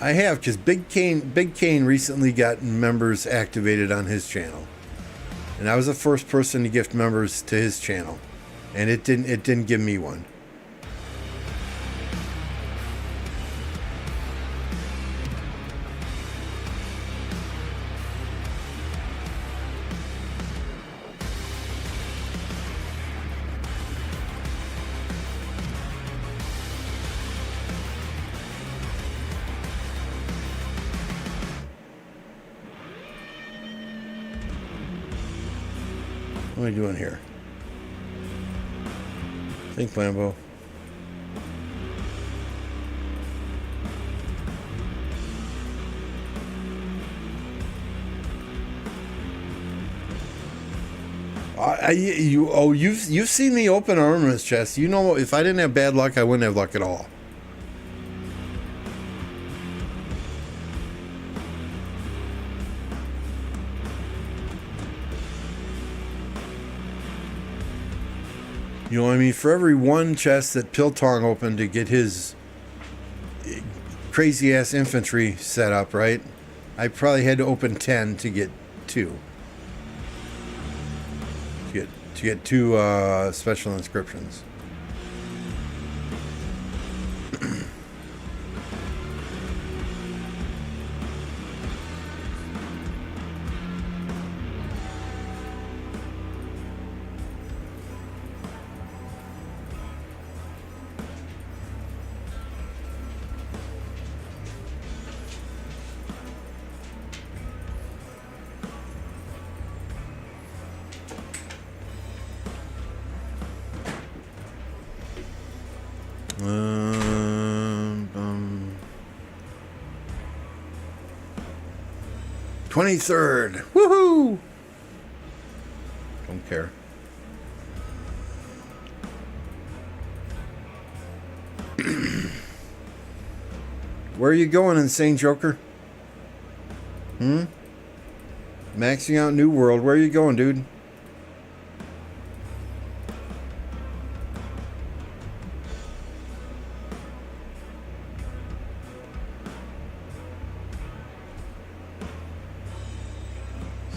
because Big Kane recently got members activated on his channel. And I was the first person to gift members to his channel. And it didn't give me one. What are we doing here? Think, Lambo. You've seen me open armaments chest. If I didn't have bad luck, I wouldn't have luck at all. You know what I mean? For every one chest that Piltong opened to get his crazy ass infantry set up, right? I probably had to open 10 to get 2. To get 2 special inscriptions. Um, 23rd. Woohoo! Don't care. Where are you going, Insane Joker? Maxing out New World. Where are you going, dude?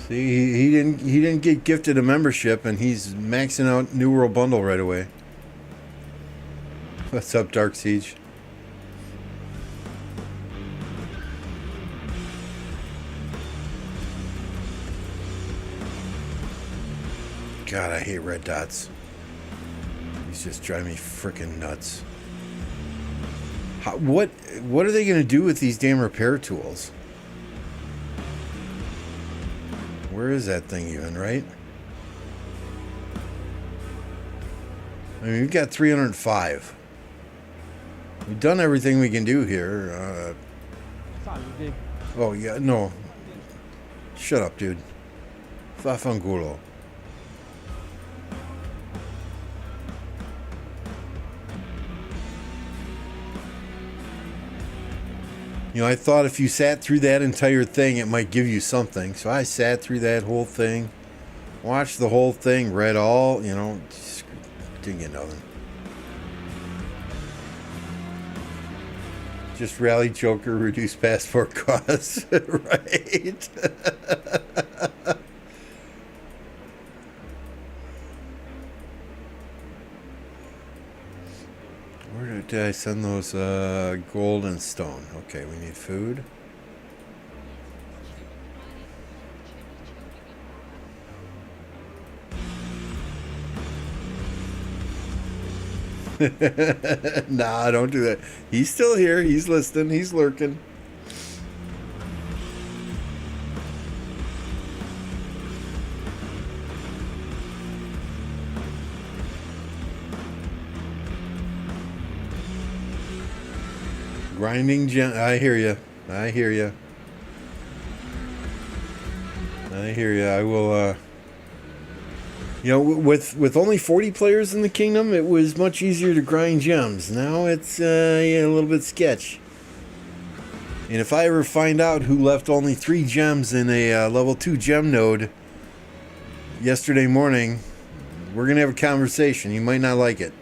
See, he didn't get gifted a membership, and he's maxing out New World Bundle right away. What's up, Dark Siege? God, I hate red dots. These just drive me freaking nuts. What are they going to do with these damn repair tools? Where is that thing even, right? I mean, we've got 305. We've done everything we can do here. Oh, yeah, no. Shut up, dude. Fafangulo. You know, I thought if you sat through that entire thing, it might give you something. So I sat through that whole thing, watched the whole thing, read all, you know, didn't get nothing. Just rally Joker, reduce passport costs, right? Where did I send those gold and stone? Okay, we need food. Nah, don't do that. He's still here. He's listening. He's lurking. Grinding gem. I hear you. I hear you. I hear you. I will. You know, with only 40 players in the kingdom, it was much easier to grind gems. Now it's yeah, a little bit sketch. And if I ever find out who left only 3 gems in a level 2 gem node yesterday morning, we're gonna have a conversation. You might not like it.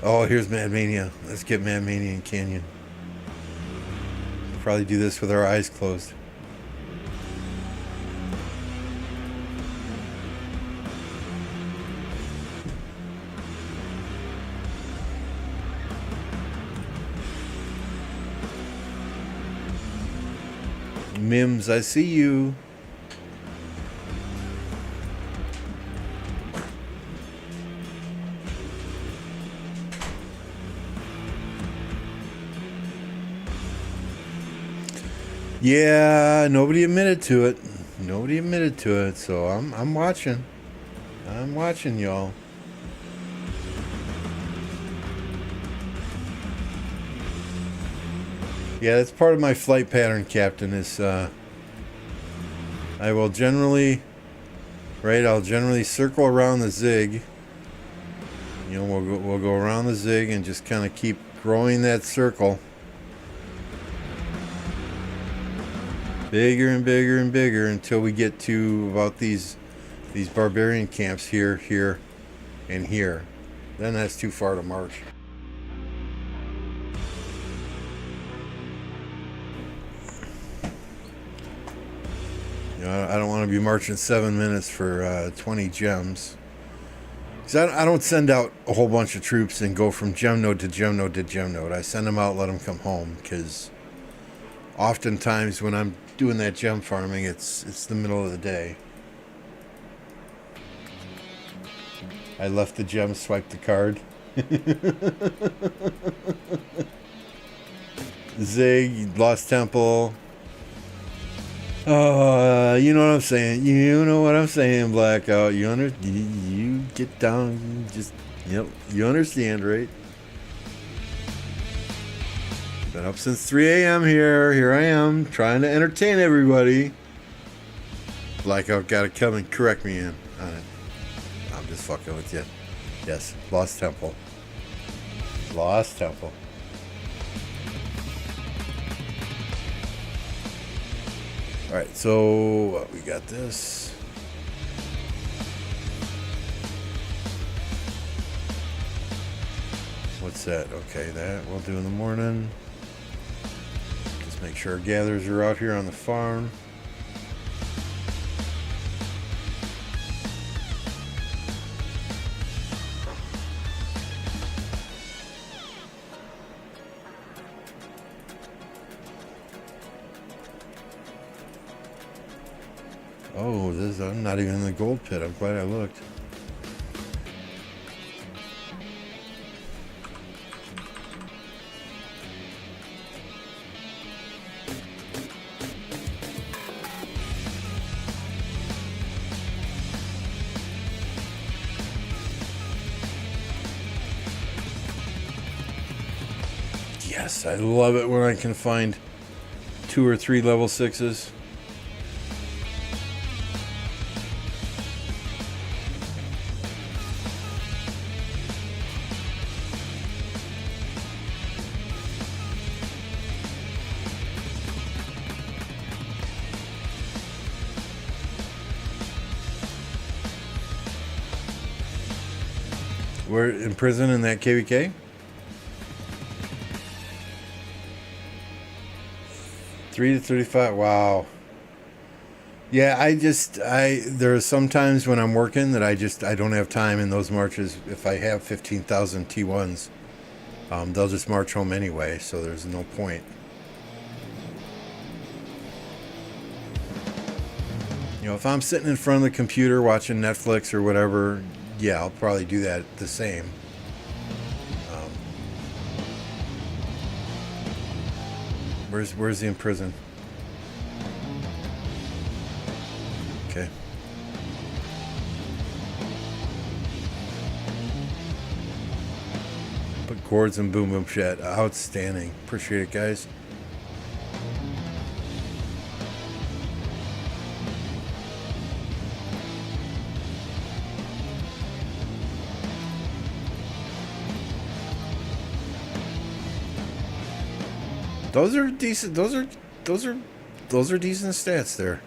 Oh, here's Mad Mania. Let's get Mad Mania in Canyon. We'll probably do this with our eyes closed. Mims, I see you. Yeah, nobody admitted to it. Nobody admitted to it, so I'm watching. I'm watching, y'all. Yeah, that's part of my flight pattern, Captain, is I will generally, I'll generally circle around the zig. You know, we'll go around the zig and just kind of keep growing that circle. Bigger and bigger and bigger until we get to about these barbarian camps here, here, and here. Then that's too far to march. You know, I don't want to be marching 7 minutes for 20 gems. Because I don't send out a whole bunch of troops and go from gem node to gem node to gem node. I send them out, let them come home. Because oftentimes when I'm doing that gem farming, it's the middle of the day. I left the gem, swiped the card. Zig, lost temple. You know what I'm saying. You know what I'm saying, Blackout. You get down. Just, yep. You understand, right? Been up since 3 a.m. here. Here I am, trying to entertain everybody. Blackout got to come and correct me on it. I'm just fucking with you. Yes, lost temple. Lost temple. Alright, so we got this. What's that? Okay, that we'll do in the morning. Just make sure our gatherers are out here on the farm. Oh, I'm not even in the gold pit. I'm glad I looked. Yes, I love it when I can find 2 or 3 level 6s. We're in prison in that KVK? 3 to 35. Wow. Yeah, there are some times when I'm working that I don't have time in those marches. If I have 15,000 T1s, they'll just march home anyway, so there's no point. You know, if I'm sitting in front of the computer watching Netflix or whatever, yeah, I'll probably do that the same. Where's the in prison? Okay. Put cords and boom boom shit. Outstanding. Appreciate it, guys. Those are decent. Those are decent stats there,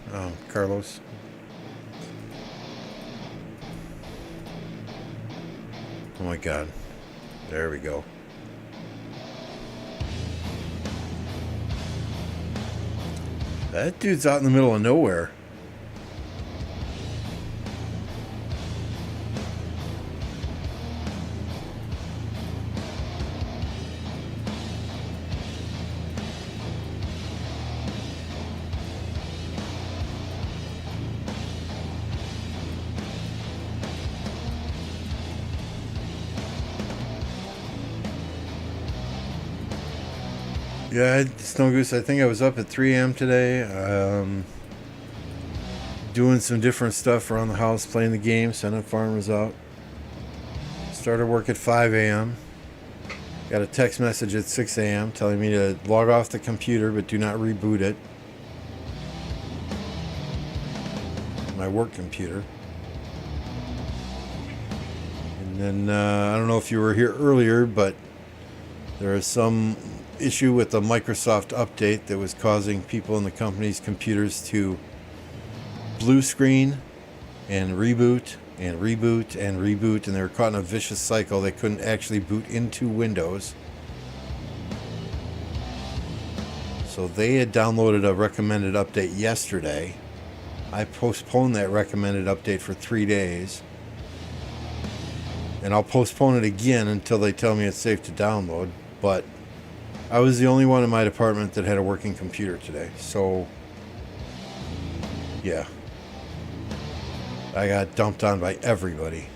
Carlos. Oh my God. There we go. That dude's out in the middle of nowhere. Yeah, Snow Goose, I think I was up at 3 a.m. today, doing some different stuff around the house, playing the game, sending farmers out. Started work at 5 a.m. Got a text message at 6 a.m. telling me to log off the computer but do not reboot it. My work computer. And then, I don't know if you were here earlier, but there is some issue with the Microsoft update that was causing people in the company's computers to blue screen and reboot and reboot and reboot, and they were caught in a vicious cycle. They couldn't actually boot into Windows. So they had downloaded a recommended update yesterday. I postponed that recommended update for 3 days. And I'll postpone it again until they tell me it's safe to download. But I was the only one in my department that had a working computer today. So, yeah. I got dumped on by everybody.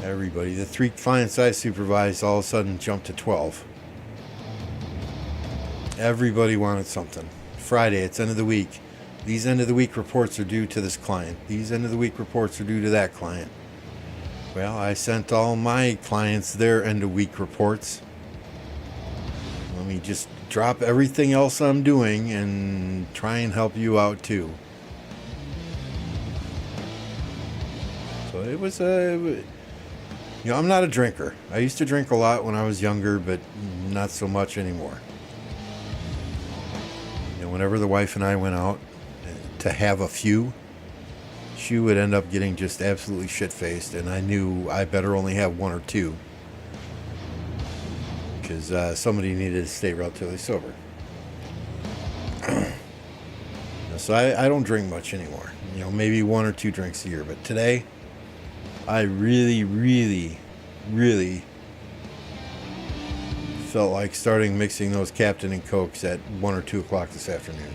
Everybody. The 3 clients I supervised all of a sudden jumped to 12. Everybody wanted something. Friday, it's end of the week. These end of the week reports are due to this client. These end of the week reports are due to that client. Well, I sent all my clients their end of week reports. Let me just drop everything else I'm doing and try and help you out too. So it was I'm not a drinker. I used to drink a lot when I was younger, but not so much anymore. Whenever the wife and I went out to have a few, she would end up getting just absolutely shit-faced, and I knew I better only have 1 or 2 because somebody needed to stay relatively sober. So I don't drink much anymore. Maybe 1 or 2 drinks a year, but today I really, really, really felt like starting mixing those Captain and Cokes at 1 or 2 o'clock this afternoon.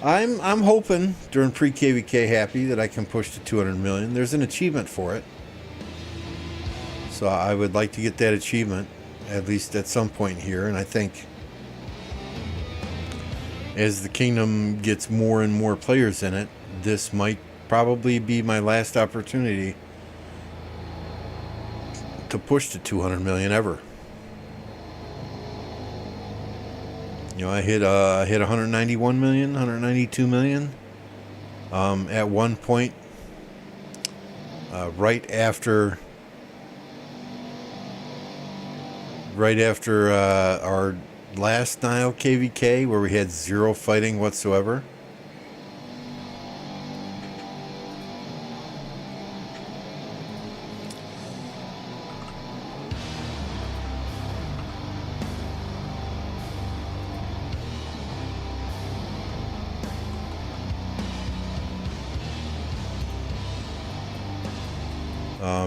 I'm hoping during pre-KVK Happy that I can push to 200 million. There's an achievement for it. So I would like to get that achievement at least at some point here, and I think as the kingdom gets more and more players in it, this might probably be my last opportunity to push to 200 million ever. I hit 191 million, 192 million at one point right after our last Nile KVK, where we had 0 fighting whatsoever.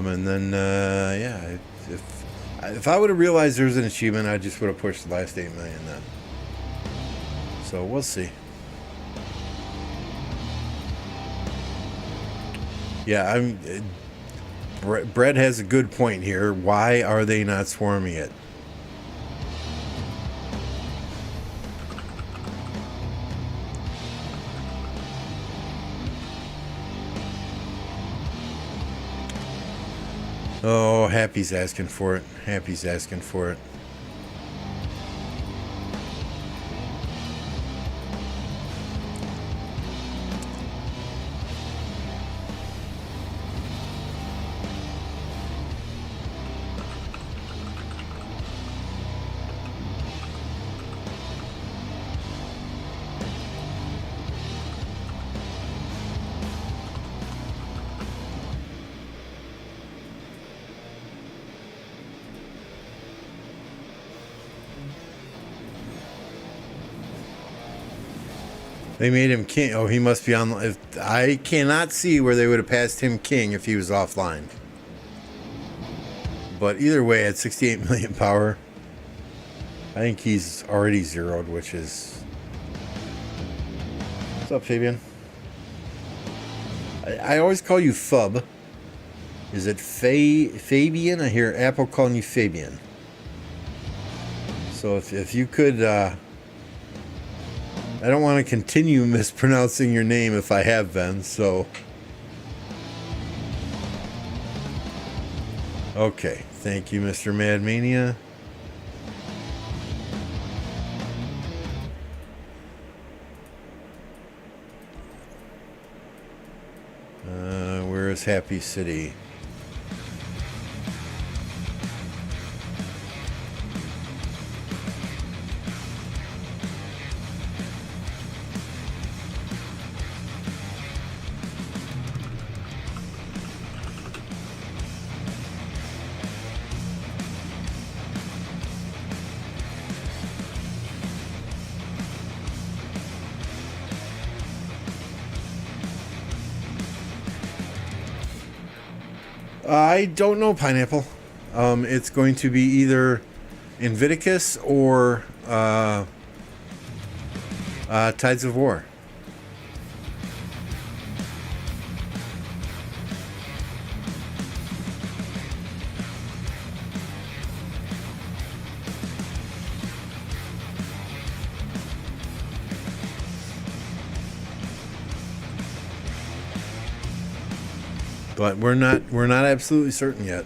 And then, if I would have realized there was an achievement, I just would have pushed the last 8 million then. So we'll see. Yeah, Brett has a good point here. Why are they not swarming it? Oh, Happy's asking for it. Happy's asking for it. They made him king. Oh, he must be on. I cannot see where they would have passed him king if he was offline. But either way, at 68 million power, I think he's already zeroed, which is... What's up, Fabian? I always call you Fub. Is it Fabian? I hear Apple calling you Fabian. So if you could... I don't want to continue mispronouncing your name if I have been, so... Okay, thank you, Mr. Madmania. Where is Happy City? I don't know, Pineapple. It's going to be either Invictus or Tides of War. But we're not absolutely certain yet.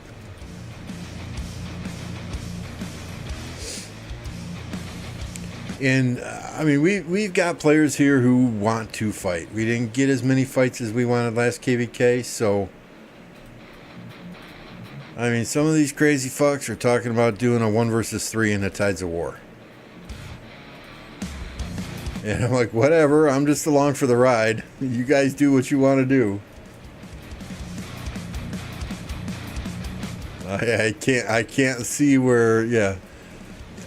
And I mean, we've got players here who want to fight. We didn't get as many fights as we wanted last KVK, so I mean, some of these crazy fucks are talking about doing a 1 versus 3 in the Tides of War. And I'm like, whatever, I'm just along for the ride. You guys do what you want to do. I can't see where,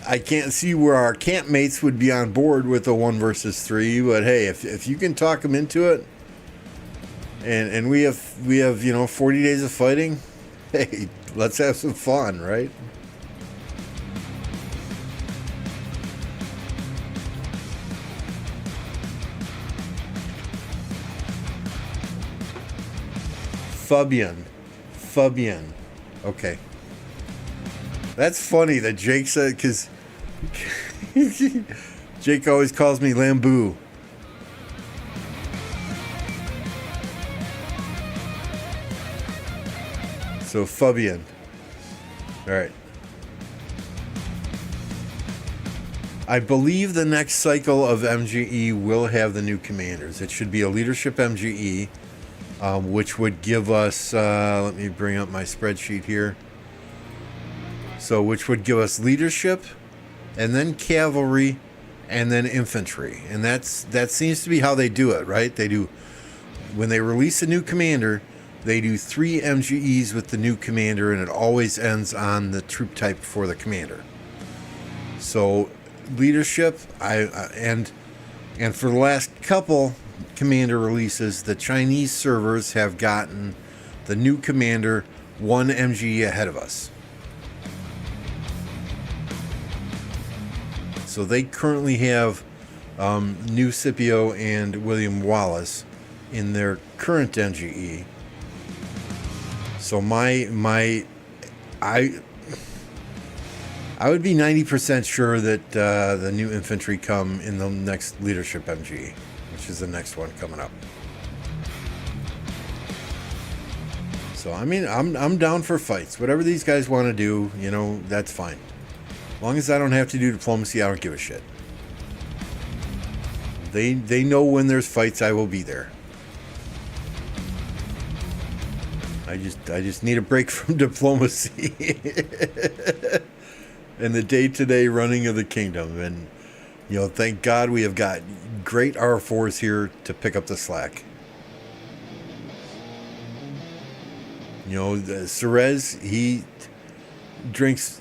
I can't see where our campmates would be on board with a 1 versus 3, but hey, if you can talk them into it, and we have 40 days of fighting, hey, let's have some fun, right? Fabian. Okay. That's funny that Jake said, because Jake always calls me Lambu. So Fabian. All right. I believe the next cycle of MGE will have the new commanders. It should be a leadership MGE, which would give us, let me bring up my spreadsheet here. So which would give us leadership, and then cavalry, and then infantry. And that seems to be how they do it, right? They do, when they release a new commander, they do 3 MGEs with the new commander, and it always ends on the troop type for the commander. So leadership, and for the last couple commander releases, the Chinese servers have gotten the new commander 1 MGE ahead of us. So they currently have New Scipio and William Wallace in their current MGE. So I would be 90% sure that the new infantry come in the next leadership MGE, which is the next one coming up. So I mean, I'm down for fights. Whatever these guys want to do, that's fine. As long as I don't have to do diplomacy, I don't give a shit. They know when there's fights, I will be there. I just need a break from diplomacy and the day-to-day running of the kingdom. And thank God we have got great R4s here to pick up the slack. Cerez, he drinks.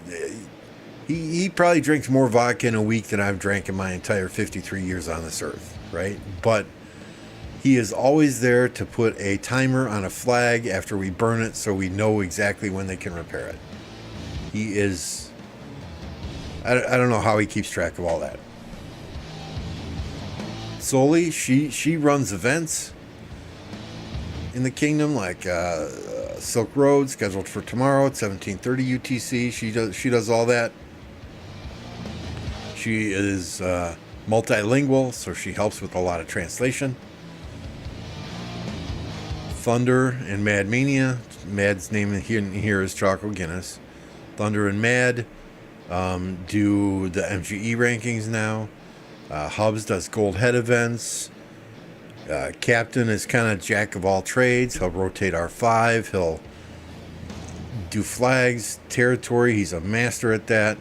He probably drinks more vodka in a week than I've drank in my entire 53 years on this earth, right? But he is always there to put a timer on a flag after we burn it so we know exactly when they can repair it. He is... I don't know how he keeps track of all that. Soli, she runs events in the kingdom, like Silk Road, scheduled for tomorrow at 17:30 UTC. She does all that. She is multilingual, so she helps with a lot of translation. Thunder and Mad Mania Mad's name here is Choco Guinness. Thunder and Mad do the MGE rankings now. Hubs does gold head events. Captain is kind of jack of all trades. He'll rotate R5. He'll do flags, territory. He's a master at that.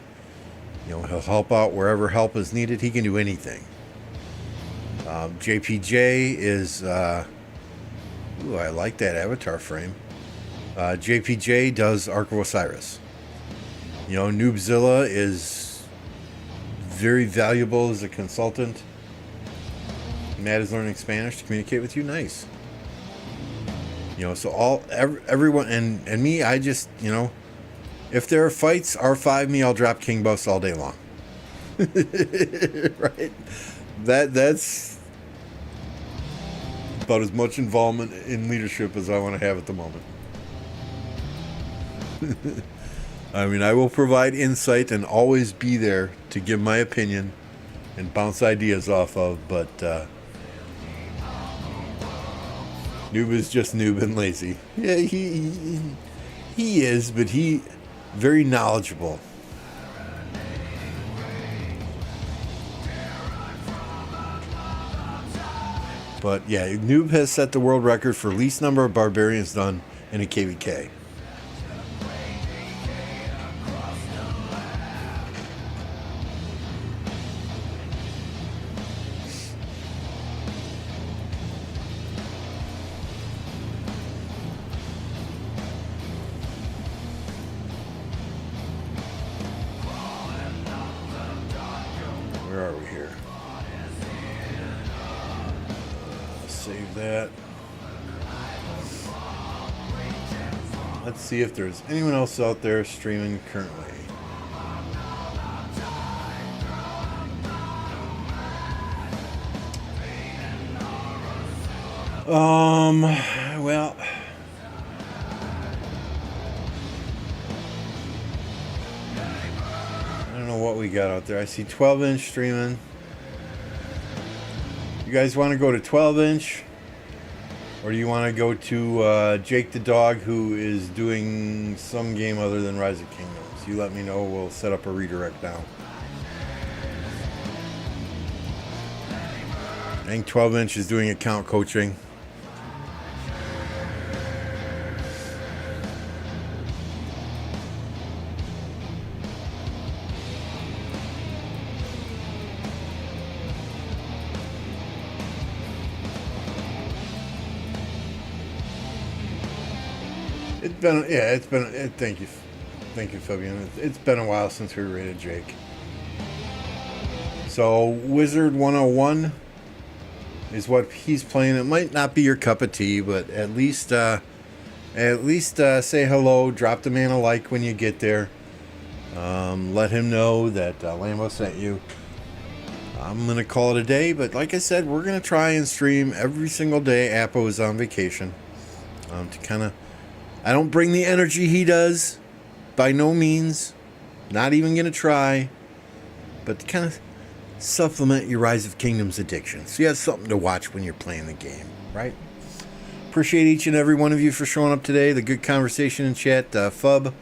He'll help out wherever help is needed. He can do anything. JPJ is... ooh, I like that avatar frame. JPJ does Ark of Osiris. Noobzilla is very valuable as a consultant. Matt is learning Spanish to communicate with you. Nice. So everyone and me, I just, if there are fights, R5 me, I'll drop King Buffs all day long. Right? That's about as much involvement in leadership as I want to have at the moment. I mean, I will provide insight and always be there to give my opinion and bounce ideas off of, but Noob is just noob and lazy. Yeah, he is, but he very knowledgeable. But yeah, Noob has set the world record for least number of barbarians done in a KVK. Where are we here? Save that. Let's see if there's anyone else out there streaming currently. Well, I don't know what we got out there. I see 12-inch streaming. You guys want to go to 12-inch? Or do you want to go to Jake the Dog, who is doing some game other than Rise of Kingdoms? You let me know. We'll set up a redirect now. I think 12-inch is doing account coaching. Thank you, Fabian. It's been a while since we rated Jake. So Wizard 101 is what he's playing. It might not be your cup of tea, but at least say hello. Drop the man a like when you get there. Let him know that Lambo sent you. I'm gonna call it a day, but like I said, we're gonna try and stream every single day. Appo is on vacation. To kind of. I don't bring the energy he does, by no means. Not even going to try. But to kind of supplement your Rise of Kingdoms addiction. So you have something to watch when you're playing the game, right? Appreciate each and every one of you for showing up today. The good conversation in chat. Fub,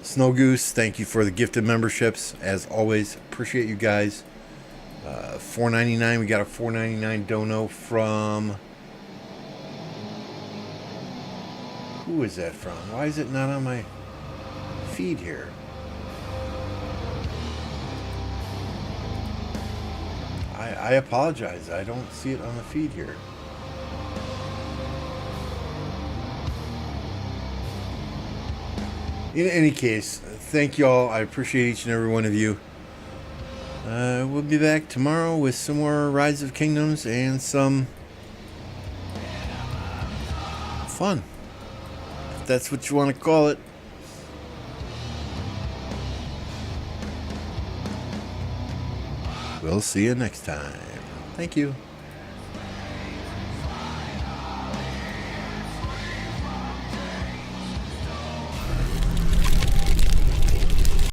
Snow Goose, thank you for the gifted memberships. As always, appreciate you guys. $4.99. We got a $4.99 dono from... Who is that from? Why is it not on my feed here? I apologize. I don't see it on the feed here. In any case, thank you all. I appreciate each and every one of you. We'll be back tomorrow with some more Rise of Kingdoms and some fun. That's what you want to call it. We'll see you next time. Thank you.